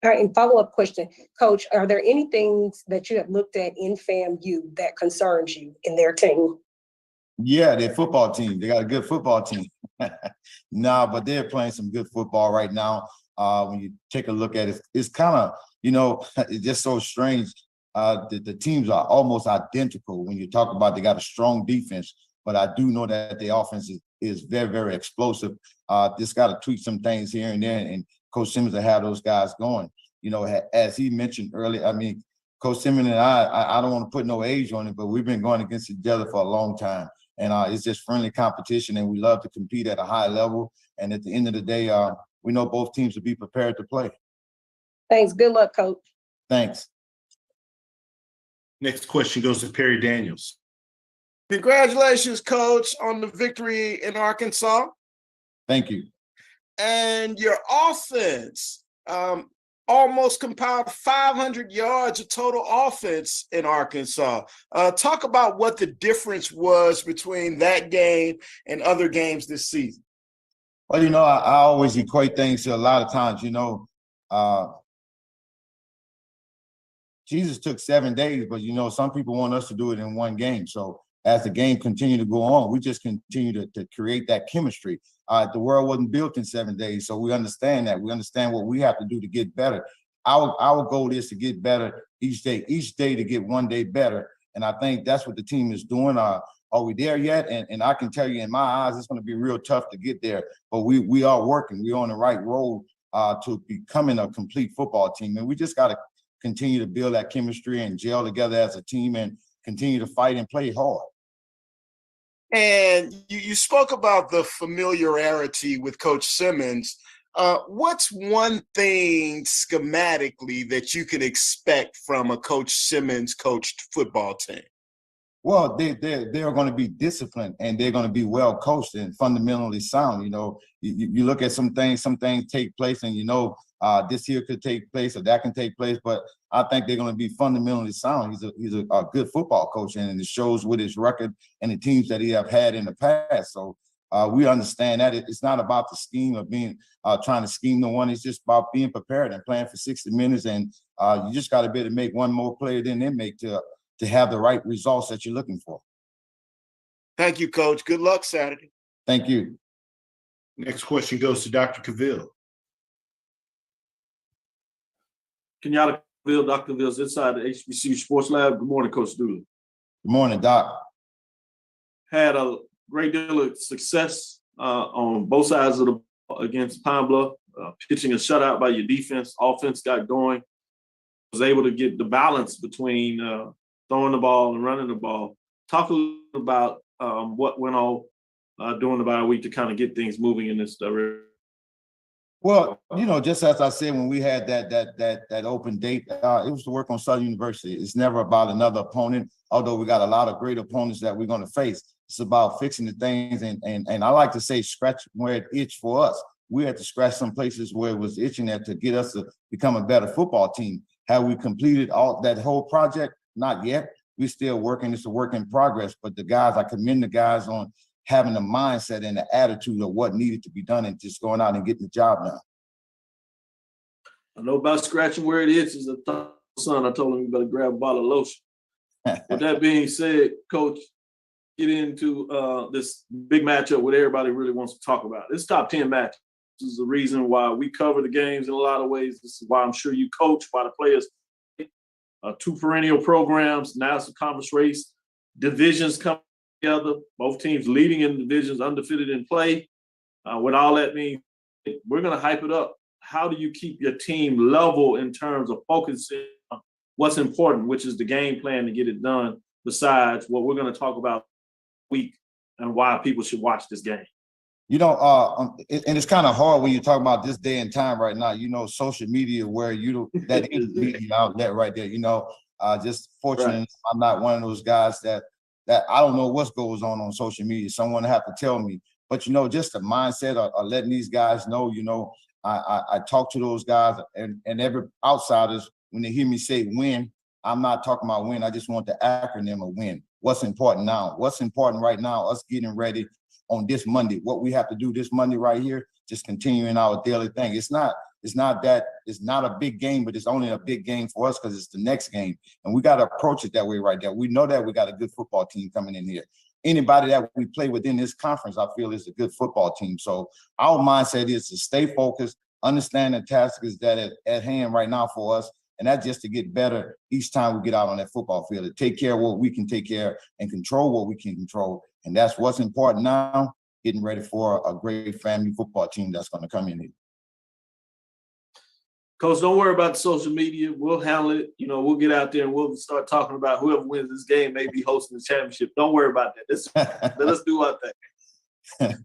All right, and follow-up question, Coach, are there any things that you have looked at in FAMU that concerns you in their team? Yeah, their football team. They got a good football team. But they're playing some good football right now. When you take a look at it, it's kind of, it's just so strange. The teams are almost identical when you talk about they got a strong defense, but I do know that the offense is very, very explosive. Just got to tweak some things here and there, and Coach Simmons will have those guys going. As he mentioned earlier, Coach Simmons and I don't want to put no age on it, but we've been going against each other for a long time. And it's just friendly competition, and we love to compete at a high level. And at the end of the day, we know both teams will be prepared to play. Thanks. Good luck, Coach. Thanks. Next question goes to Perry Daniels. Congratulations, Coach, on the victory in Arkansas. Thank you. And your offense almost compiled 500 yards of total offense in Arkansas. Talk about what the difference was between that game and other games this season. Well, you know, I always equate things to a lot of times, you know, Jesus took 7 days, but, you know, some people want us to do it in one game. So as the game continued to go on, we just continue to create that chemistry. The world wasn't built in 7 days, so we understand that. We understand what we have to do to get better. Our goal is to get better each day to get 1 day better. And I think that's what the team is doing. Are we there yet? And I can tell you, in my eyes, it's going to be real tough to get there. But we are working. We're on the right road to becoming a complete football team. And we just got to continue to build that chemistry and gel together as a team and continue to fight and play hard. And you spoke about the familiarity with Coach Simmons. What's one thing schematically that you can expect from a Coach Simmons coached football team? Well, they're going to be disciplined, and they're going to be well coached and fundamentally sound. You know, you look at some things take place, and you know this here could take place or that can take place, but I think they're going to be fundamentally sound. He's a good football coach, and it shows with his record and the teams that he have had in the past. So we understand that it's not about the scheme of being trying to scheme the one. It's just about being prepared and playing for 60 minutes, and you just got to be able to make one more play than they make to have the right results that you're looking for. Thank you, Coach. Good luck Saturday. Thank you. Next question goes to Dr. Cavill. Kenyatta Cavill, Dr. Cavill's inside the HBCU Sports Lab. Good morning, Coach Dooley. Good morning, Doc. Had a great deal of success on both sides of the ball against Pine Bluff, pitching a shutout by your defense. Offense got going. Was able to get the balance between throwing the ball and running the ball. Talk a little about what went on during the bye week to kind of get things moving in this direction. Well, you know, just as I said, when we had that open date, it was to work on Southern University. It's never about another opponent, although we got a lot of great opponents that we're going to face. It's about fixing the things, and I like to say scratch where it itched for us. We had to scratch some places where it was itching at to get us to become a better football team. Have we completed all that whole project? Not yet. We're still working. It's a work in progress. But the guys, I commend the guys on having the mindset and the attitude of what needed to be done and just going out and getting the job done. I know about scratching where it itches. Son, I told him you better grab a bottle of lotion. With that being said, Coach, get into this big matchup what everybody really wants to talk about. This top 10 matchup. This is the reason why we cover the games in a lot of ways. This is why I'm sure you coach, why the players, 2 perennial programs, now it's a conference race, divisions come together, both teams leading in divisions, undefeated in play. What all that means, we're going to hype it up. How do you keep your team level in terms of focusing on what's important, which is the game plan to get it done, besides what we're going to talk about week and why people should watch this game? You know, and it's kind of hard when you talk about this day and time right now. You know, social media, where that is media outlet right there. You know, just fortunately, right. I'm not one of those guys that I don't know what goes on social media. Someone have to tell me. But you know, just the mindset of letting these guys know. You know, I talk to those guys, and every outsiders when they hear me say win, I'm not talking about win. I just want the acronym of win. What's important now? What's important right now? Us getting ready on this Monday. What we have to do this Monday right here, just continuing our daily thing. It's not a big game, but it's only a big game for us because it's the next game. And we got to approach it that way right there. We know that we got a good football team coming in here. Anybody that we play within this conference, I feel is a good football team. So our mindset is to stay focused, understand the tasks that at hand right now for us. And that's just to get better each time we get out on that football field, to take care of what we can take care of and control what we can control. And that's what's important now, getting ready for a great family football team that's going to come in here. Coach, don't worry about the social media. We'll handle it. You know, we'll get out there and we'll start talking about whoever wins this game may be hosting the championship. Don't worry about that. Let us do our thing.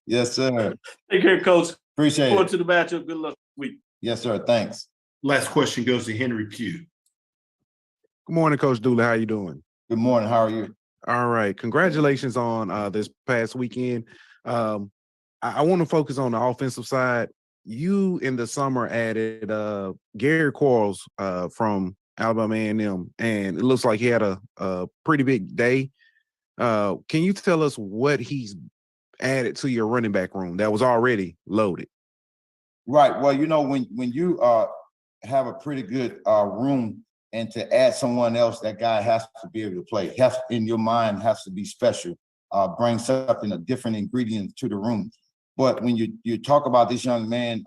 Yes, sir. Take care, Coach. Appreciate Forward it. to the matchup. Good luck this week. Yes, sir. Thanks. Last question goes to Henry Pugh. Good morning, Coach Dooley. How you doing? Good morning. How are you? All right. Congratulations on this past weekend. I want to focus on the offensive side. You in the summer added Gary Quarles from Alabama A&M, and it looks like he had a pretty big day. Can you tell us what he's added to your running back room that was already loaded? Right. Well, you know, when you have a pretty good room, and to add someone else, that guy has to be able to play. Has in your mind has to be special. Bring something, a different ingredient to the room. But when you talk about this young man,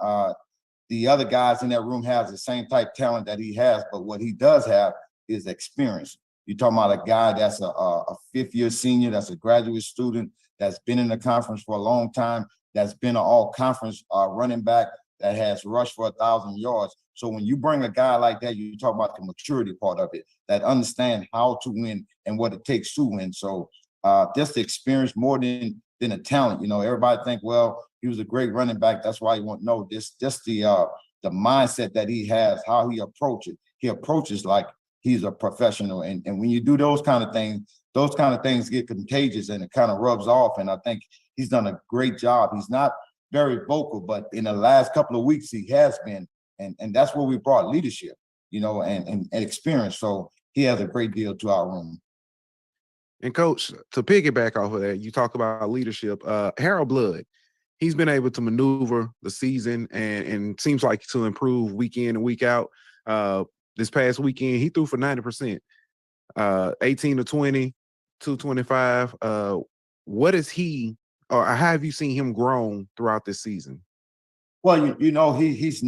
the other guys in that room has the same type of talent that he has, but what he does have is experience. You're talking about a guy that's a fifth-year senior, that's a graduate student, that's been in the conference for a long time, that's been an all-conference running back, that has rushed for 1,000 yards. So when you bring a guy like that, you talk about the maturity part of it, that understand how to win and what it takes to win. So just the experience more than a talent. You know, everybody think, well, he was a great running back, that's why you won't know this. Just the mindset that he has, how he approaches. He approaches like he's a professional. And when you do those kind of things get contagious and it kind of rubs off. And I think he's done a great job. He's not very vocal, but in the last couple of weeks he has been. And that's where we brought leadership, you know, and experience. So he has a great deal to our room. And Coach, to piggyback off of that, you talk about leadership. Harold Blood, he's been able to maneuver the season and seems like to improve week in and week out. This past weekend, he threw for 90%, 18 to 20, 225. What is he, or how have you seen him grown throughout this season? Well, you know, he's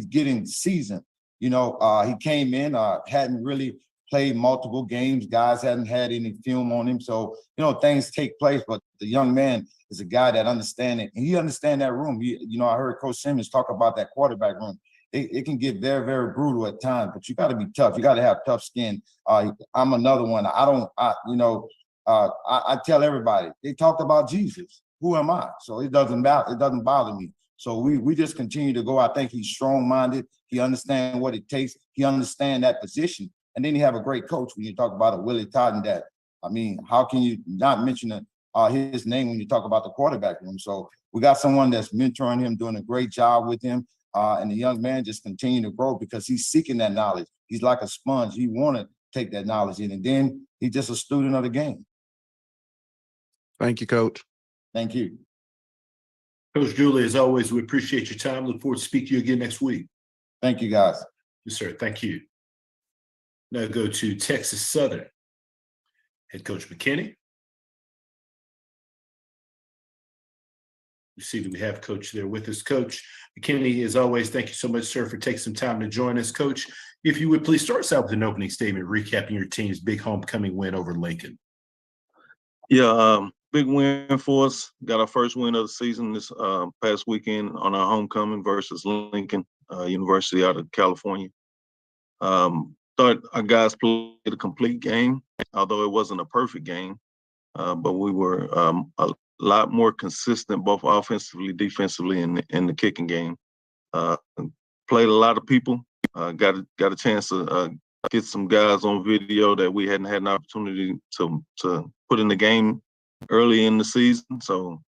getting seasoned. You know, he came in, hadn't really played multiple games. Guys hadn't had any film on him. So, you know, things take place, but the young man is a guy that understands it. And he understands that room. You know, I heard Coach Simmons talk about that quarterback room. It can get very, very brutal at times, but you got to be tough. You got to have tough skin. I'm another one. I tell everybody, they talked about Jesus. Who am I? So it doesn't bother me. So we just continue to go. I think he's strong-minded. He understands what it takes. He understands that position. And then you have a great coach when you talk about a Willie Totten that, I mean, how can you not mention his name when you talk about the quarterback room? So we got someone that's mentoring him, doing a great job with him. And the young man just continue to grow because he's seeking that knowledge. He's like a sponge. He want to take that knowledge in. And then he's just a student of the game. Thank you, Coach. Thank you. Coach Dooley, as always, we appreciate your time. Look forward to speaking to you again next week. Thank you, guys. Yes, sir. Thank you. Now go to Texas Southern. Head Coach McKinney. You see that we have Coach there with us. Coach McKinney, as always, thank you so much, sir, for taking some time to join us. Coach, if you would please start us out with an opening statement recapping your team's big homecoming win over Lincoln. Yeah, big win for us. Got our first win of the season this past weekend on our homecoming versus Lincoln University out of California. Thought our guys played a complete game, although it wasn't a perfect game, but we were a lot more consistent, both offensively, defensively, in the kicking game. Played a lot of people. Got a chance to get some guys on video that we hadn't had an opportunity to put in the game early in the season. So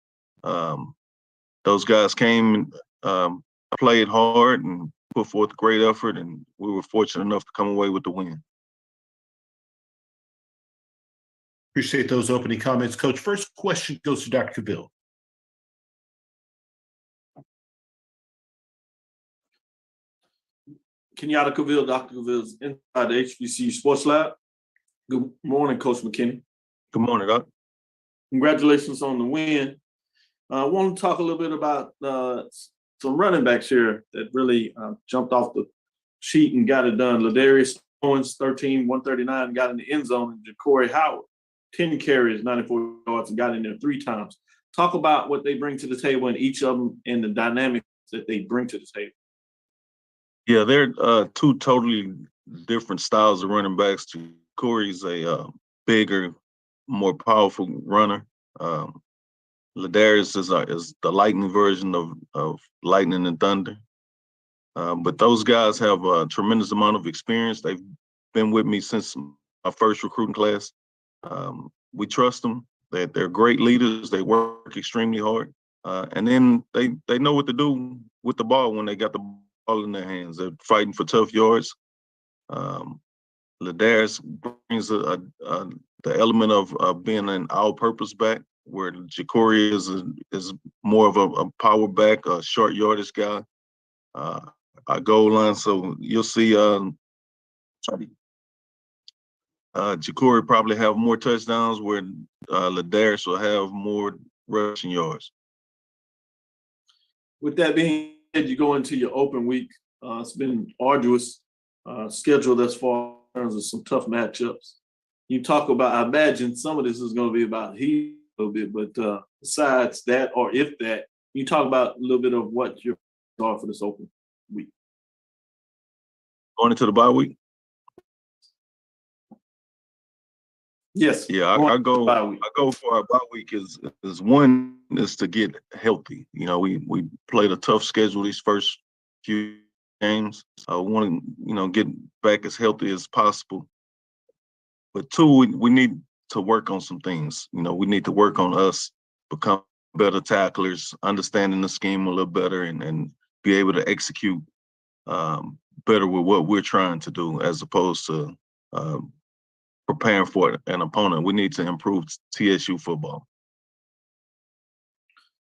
those guys came and played hard and put forth great effort, and we were fortunate enough to come away with the win. Appreciate those opening comments. Coach, first question goes to Dr. Cavill. Kenyatta Cavill, Dr. Cavill's inside the HBCU Sports Lab. Good morning, Coach McKinney. Good morning, Doc. Congratulations on the win. I want to talk a little bit about some running backs here that really jumped off the sheet and got it done. Ladarius Owens, 139, got in the end zone, and Ja'Cory Howard, 10 carries, 94 yards, and got in there 3 times. Talk about what they bring to the table and each of them and the dynamics that they bring to the table. Yeah, they're two totally different styles of running backs. Corey's a bigger, more powerful runner. Ladarius is the lightning version of lightning and thunder. But those guys have a tremendous amount of experience. They've been with me since my first recruiting class. We trust them. They're great leaders. They work extremely hard. And then they know what to do with the ball when they got the ball in their hands. They're fighting for tough yards. Ladarius brings the element of being an all-purpose back, where Ja'Cory is more of a power back, a short yardage guy, a goal line. So you'll see Ja'Cory probably have more touchdowns, where Ladarius will have more rushing yards. With that being said, you go into your open week. It's been arduous schedule thus far in terms of some tough matchups. You talk about, I imagine some of this is going to be about heat a little bit, but besides that, or if that, you talk about a little bit of what your are for this open week. Going into the bye week? Yes. Yeah, I go for our bye week is one is to get healthy. You know, we played a tough schedule these first few games. I want to, get back as healthy as possible. But two, we need to work on some things. We need to work on us, become better tacklers, understanding the scheme a little better, and be able to execute better with what we're trying to do, as opposed to preparing for an opponent. We need to improve TSU football.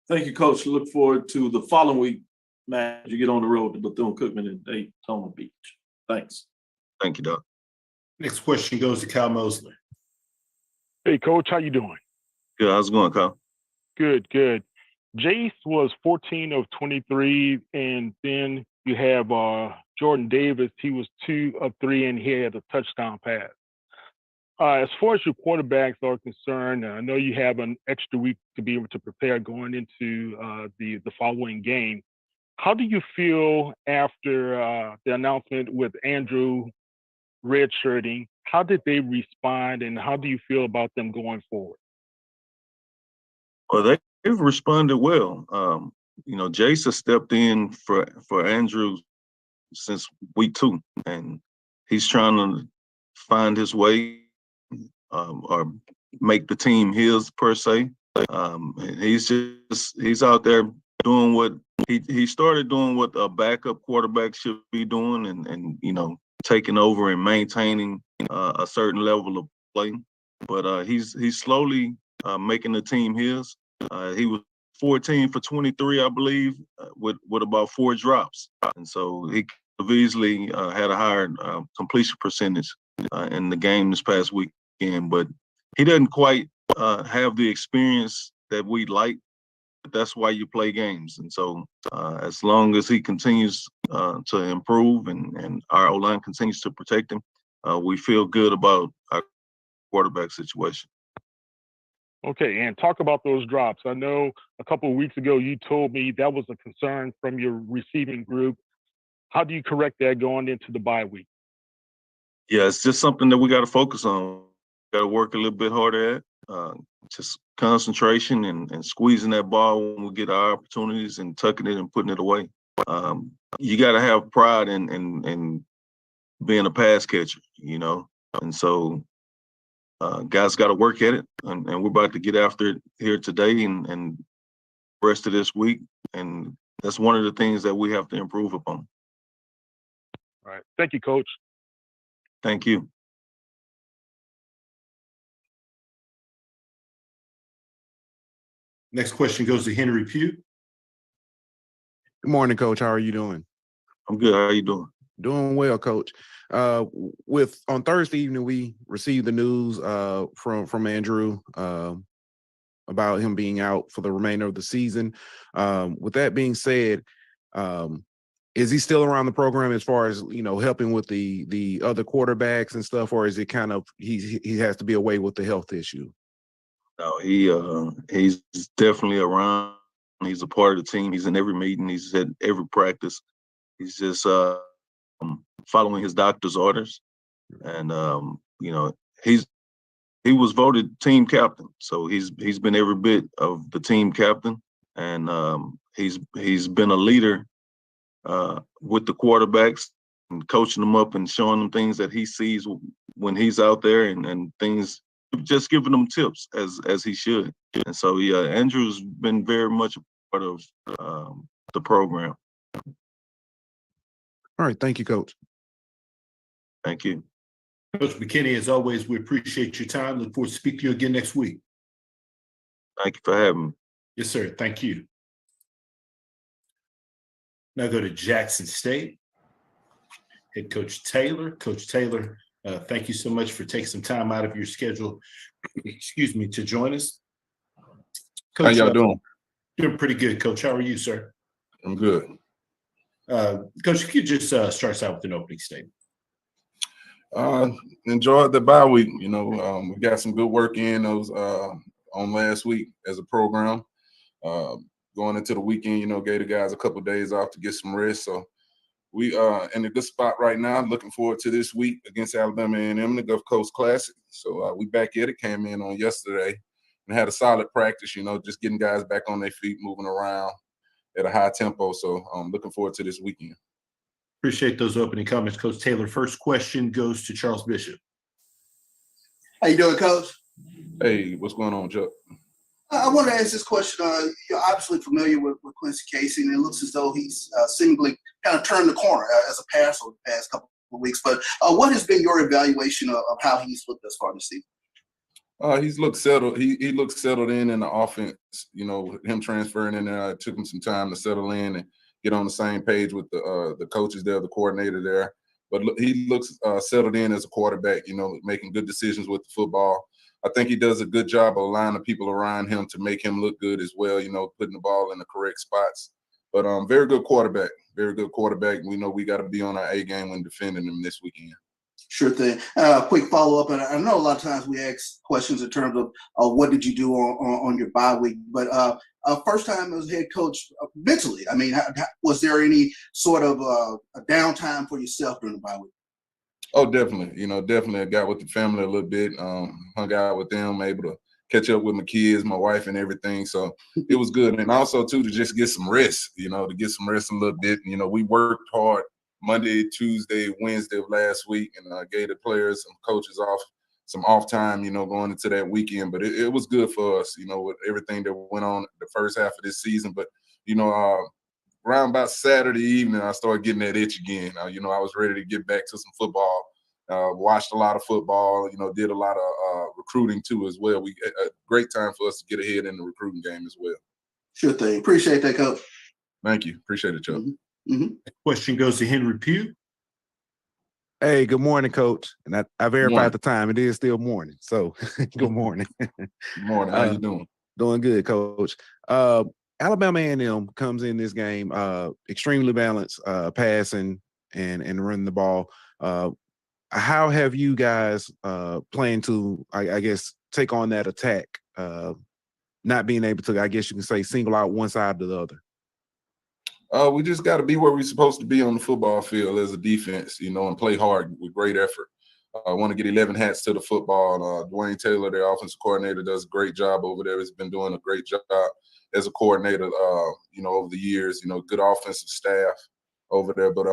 Thank you, Coach. Look forward to the following week, Matt, you get on the road to Bethune-Cookman and Daytona Beach. Thanks. Thank you, Doc. Next question goes to Kyle Mosley. Hey, Coach, how you doing? Good. How's it going, Kyle? Good, good. Jace was 14 of 23, and then you have Jordan Davis. He was 2 of 3, and he had a touchdown pass. As far as your quarterbacks are concerned, I know you have an extra week to be able to prepare going into the following game. How do you feel after the announcement with Andrew redshirting? How did they respond, and how do you feel about them going forward? Well, they've responded well. Jace has stepped in for Andrew since week 2, and he's trying to find his way or make the team his, per se. And he's out there doing what he started doing what a backup quarterback should be doing, and taking over and maintaining a certain level of play. But he's slowly making the team his. He was 14 for 23, I believe, with about 4 drops, and so he could have easily had a higher completion percentage in the game this past weekend. But he doesn't quite have the experience that we'd like. But that's why you play games. And so as long as he continues to improve and our O-line continues to protect him, we feel good about our quarterback situation. Okay, and talk about those drops. I know a couple of weeks ago you told me that was a concern from your receiving group. How do you correct that going into the bye week? Yeah, it's just something that we got to focus on. Got to work a little bit harder at. Just concentration and squeezing that ball when we get our opportunities and tucking it and putting it away. You got to have pride in being a pass catcher, and so guys got to work at it, and we're about to get after it here today and the rest of this week, and that's one of the things that we have to improve upon. All right. Thank you, Coach. Thank you. Next question goes to Henry Pugh. Good morning, Coach. How are you doing? I'm good. How are you doing? Doing well, Coach. On Thursday evening, we received the news from Andrew about him being out for the remainder of the season. With that being said, is he still around the program as far as helping with the other quarterbacks and stuff, or is it kind of he has to be away with the health issue? No, he's definitely around. He's a part of the team. He's in every meeting. He's at every practice. He's just following his doctor's orders. And, you know, he was voted team captain. So he's been every bit of the team captain. And he's been a leader with the quarterbacks and coaching them up and showing them things that he sees when he's out there and things, just giving them tips as he should. And so, yeah, Andrew's been very much a part of the program. All right. Thank you, Coach. Thank you. Coach McKinney, as always, we appreciate your time. Look forward to speaking to you again next week. Thank you for having me. Yes, sir. Thank you. Now go to Jackson State. Head Coach Taylor. Coach Taylor, thank you so much for taking some time out of your schedule, excuse me, to join us. Coach, how y'all doing? Doing pretty good, Coach. How are you, sir? I'm good. Coach, if you could just start us out with an opening statement. Enjoyed the bye week. You know, we got some good work in those on last week as a program. Going into the weekend, you know, gave the guys a couple of days off to get some rest. So we are in a good spot right now. Looking forward to this week against Alabama A&M, the Gulf Coast Classic. So we back at it. Came in on yesterday and had a solid practice. You know, just getting guys back on their feet, moving around at a high tempo. So I'm looking forward to this weekend. Appreciate those opening comments, Coach Taylor. First question goes to Charles Bishop. How you doing, Coach? Hey, what's going on, Chuck? I want to ask this question. You're obviously familiar with Quincy Casey, and it looks as though he's seemingly kind of turned the corner as a passer the past couple of weeks. But what has been your evaluation of how he's looked thus far this season? He's looked settled. He looks settled in the offense. You know, him transferring in there, it took him some time to settle in and get on the same page with the coaches there, the coordinator there. But he looks settled in as a quarterback. You know, making good decisions with the football. I think he does a good job of aligning people around him to make him look good as well, you know, putting the ball in the correct spots. But very good quarterback, very good quarterback. We know we got to be on our A game when defending him this weekend. Sure thing. Quick follow-up, and I know a lot of times we ask questions in terms of what did you do on your bye week, but first time as head coach mentally, I mean, was there any sort of a downtime for yourself during the bye week? Oh, definitely. You know, definitely I got with the family a little bit, hung out with them, able to catch up with my kids, my wife and everything. So it was good. And also, too, to just get some rest, you know, to get some rest a little bit. You know, we worked hard Monday, Tuesday, Wednesday of last week, and gave the players, some coaches some off time, you know, going into that weekend. But it was good for us, you know, with everything that went on the first half of this season. But, you know, around about Saturday evening, I started getting that itch again. You know, I was ready to get back to some football. Watched a lot of football. You know, did a lot of recruiting too as well. A great time for us to get ahead in the recruiting game as well. Sure thing. Appreciate that, Coach. Thank you. Appreciate it, Chuck. Mm-hmm. Question goes to Henry Pugh. Hey, good morning, Coach. And I verified the time. It is still morning. So good morning. Good morning. How you doing? Doing good, Coach. Alabama A&M comes in this game extremely balanced, passing and running the ball. How have you guys planned to, I guess, take on that attack, not being able to, I guess you can say, single out one side to the other? We just got to be where we're supposed to be on the football field as a defense, you know, and play hard with great effort. I want to get 11 hats to the football. Dwayne Taylor, their offensive coordinator, does a great job over there. He's been doing a great job as a coordinator, you know, over the years. You know, good offensive staff over there. But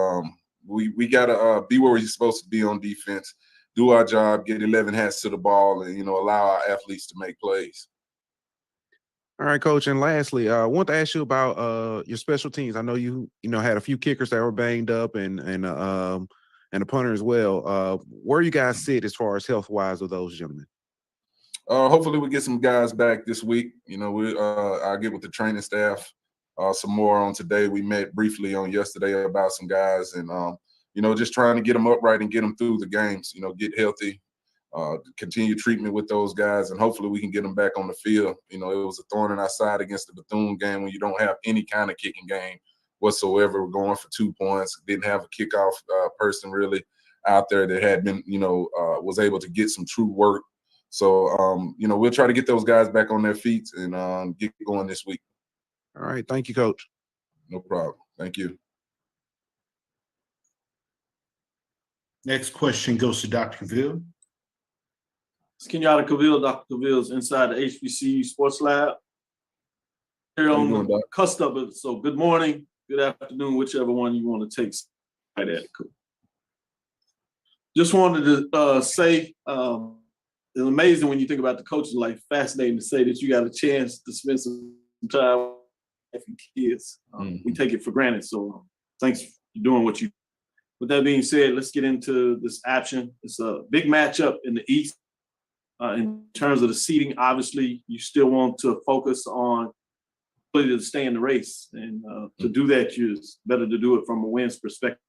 we got to be where we're supposed to be on defense, do our job, get 11 hats to the ball, and, you know, allow our athletes to make plays. All right, Coach. And lastly, I want to ask you about your special teams. I know you had a few kickers that were banged up and a punter as well. Where you guys sit as far as health-wise of those gentlemen? Hopefully we get some guys back this week. You know, I'll get with the training staff some more on today. We met briefly on yesterday about some guys and, you know, just trying to get them upright and get them through the games, you know, get healthy, continue treatment with those guys, and hopefully we can get them back on the field. You know, it was a thorn in our side against the Bethune game when you don't have any kind of kicking game whatsoever. We're going for 2 points. Didn't have a kickoff person really out there that had been, you know, was able to get some true work. So, you know, we'll try to get those guys back on their feet and get going this week. All right. Thank you, Coach. No problem. Thank you. Next question goes to Dr. Cavill. It's Kenyatta Cavill. Dr. Cavill's inside the HBCU Sports Lab. Here How you on doing, the Doc? cusp of it. So good morning, good afternoon, whichever one you want to take. Right at it. Just wanted to say, it's amazing when you think about the coaching life. Fascinating to say that you got a chance to spend some time with kids. We take it for granted. So thanks for doing what you. With that being said, let's get into this action. It's a big matchup in the East. In terms of the seeding, obviously, you still want to focus on ability to stay in the race. And to do that, it's better to do it from a wins perspective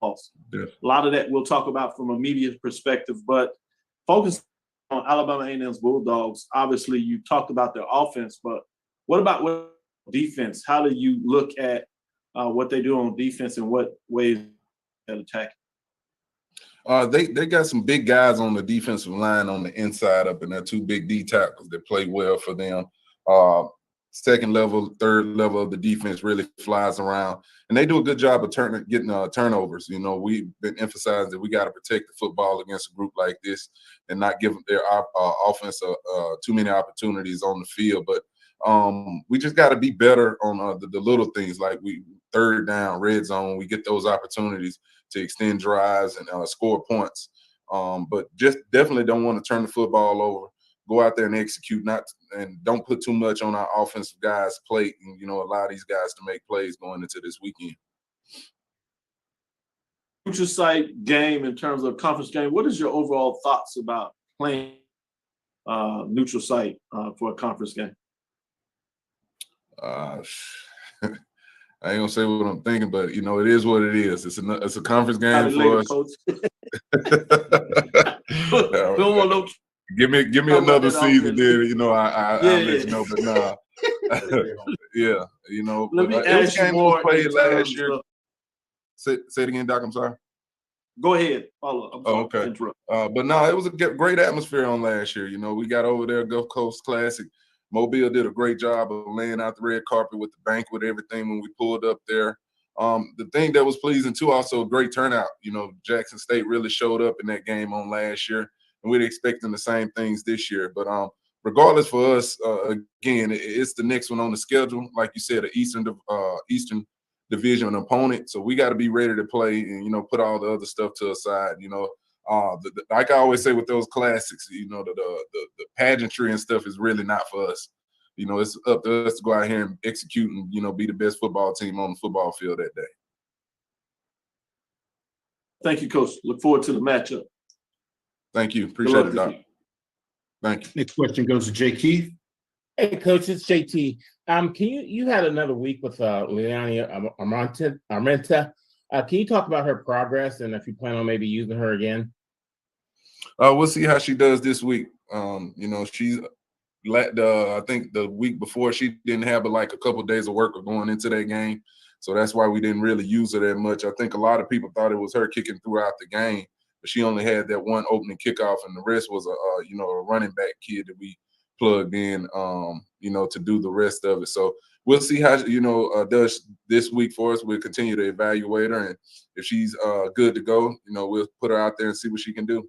also. Yeah. A lot of that we'll talk about from a media perspective, but focus on Alabama A&M's Bulldogs. Obviously, you talked about their offense, but what about what defense? How do you look at what they do on defense and what ways they attack? They got some big guys on the defensive line on the inside up, and they're two big D tackles that play well for them. Second level, third level of the defense really flies around, and they do a good job of getting turnovers. You know, we've been emphasizing that we got to protect the football against a group like this and not give their offense too many opportunities on the field. But we just got to be better on the little things, like third down, red zone. We get those opportunities to extend drives and score points. But just definitely don't want to turn the football over. Go out there and execute, and don't put too much on our offensive guys' plate, and allow these guys to make plays going into this weekend. Neutral site game in terms of conference game. What is your overall thoughts about playing neutral site for a conference game? I ain't gonna say what I'm thinking, but it is what it is. It's a conference game for us. Give me another season, then I'll let you know. But nah, yeah, Let me it was ask a game you that was more played in last terms year. of- Say it again, Doc. I'm sorry. Go ahead. Follow up. I'm sorry to Okay. interrupt. But no, it was a great atmosphere on last year. We got over there, Gulf Coast Classic. Mobile did a great job of laying out the red carpet with the banquet, everything when we pulled up there. The thing that was pleasing too, also a great turnout. Jackson State really showed up in that game on last year, and we're expecting the same things this year. But regardless for us, again, it's the next one on the schedule. Like you said, an Eastern Division opponent. So we got to be ready to play and put all the other stuff to the side. Like I always say with those classics, the pageantry and stuff is really not for us. It's up to us to go out here and execute and be the best football team on the football field that day. Thank you, Coach. Look forward to the matchup. Thank you. Good Appreciate luck it, this Doc. week. Thank you. Next question goes to Jay Keith. Hey, Coach, it's JT. Can you had another week with Leonie Armenta. Can you talk about her progress and if you plan on maybe using her again? We'll see how she does this week. She's I think the week before she didn't have but like a couple of days of work of going into that game. So that's why we didn't really use her that much. I think a lot of people thought it was her kicking throughout the game, but she only had that one opening kickoff, and the rest was a running back kid that we plugged in, to do the rest of it. So we'll see how does this week for us. We'll continue to evaluate her, and if she's good to go, we'll put her out there and see what she can do.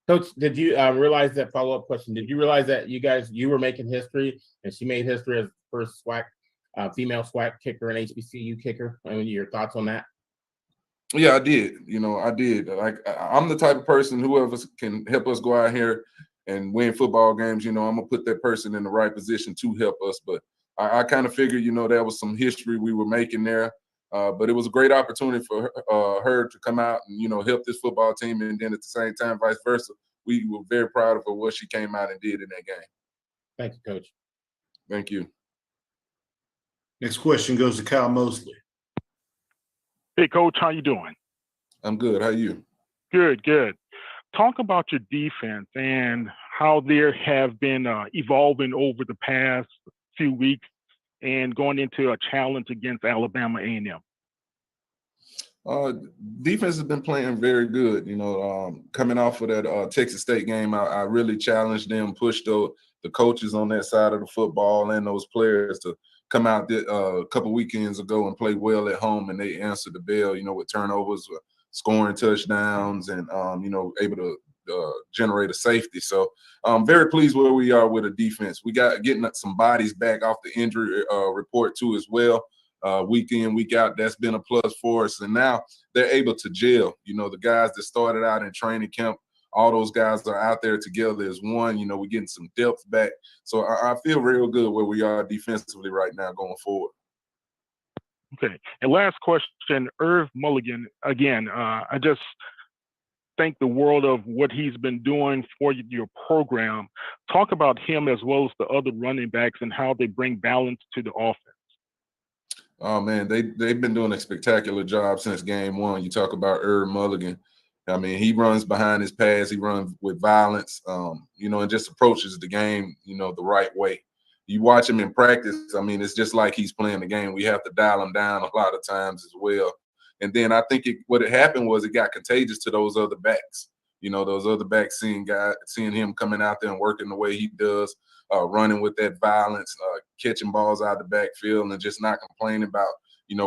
Coach, did you realize that follow-up question? Did you realize that you were making history and she made history as the first SWAC, female SWAC kicker and HBCU kicker? I mean, your thoughts on that? Yeah, I did. I did. Like, I'm the type of person, whoever can help us go out here and win football games, I'm gonna put that person in the right position to help us. But I kind of figured, there was some history we were making there. But it was a great opportunity for her to come out and, help this football team. And then at the same time, vice versa, we were very proud of her, what she came out and did in that game. Thank you, Coach. Thank you. Next question goes to Kyle Mosley. Hey, Coach, how you doing? I'm good. How are you? Good, good. Talk about your defense and how there have been evolving over the past few weeks and going into a challenge against Alabama A&M. Defense has been playing very good. Coming off of that Texas State game, I really challenged them, pushed the coaches on that side of the football and those players to come out a couple weekends ago and play well at home, and they answered the bell, with turnovers, scoring touchdowns and, able to generate a safety. So I'm very pleased where we are with the defense. We got getting some bodies back off the injury report too as well. Week in, week out, that's been a plus for us. And now they're able to gel. The guys that started out in training camp, all those guys are out there together as one. We're getting some depth back. So I feel real good where we are defensively right now going forward. Okay. And last question, Irv Mulligan. Again, I just think the world of what he's been doing for your program. Talk about him as well as the other running backs and how they bring balance to the offense. Oh man, they've been doing a spectacular job since game one. You talk about Irv Mulligan. I mean, he runs behind his pass. He runs with violence, and just approaches the game, the right way. You watch him in practice, I mean, it's just like he's playing the game. We have to dial him down a lot of times as well. And then I think what happened was it got contagious to those other backs. Those other backs seeing him coming out there and working the way he does, running with that violence, catching balls out of the backfield and just not complaining about,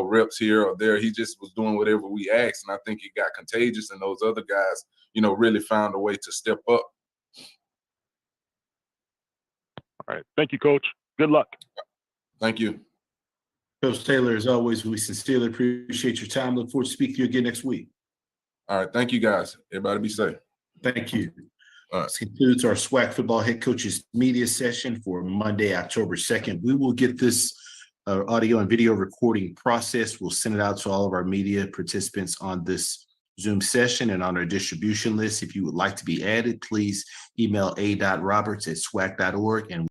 reps here or there. He just was doing whatever we asked. And I think it got contagious and those other guys, really found a way to step up. All right. Thank you, Coach. Good luck. Thank you. Coach Taylor, as always, we sincerely appreciate your time. Look forward to speaking to you again next week. All right. Thank you, guys. Everybody be safe. Thank you. All right. This concludes our SWAC football head coaches media session for Monday, October 2nd. We will get this audio and video recording process. We'll send it out to all of our media participants on this Zoom session and on our distribution list. If you would like to be added, please email a.roberts@swac.org and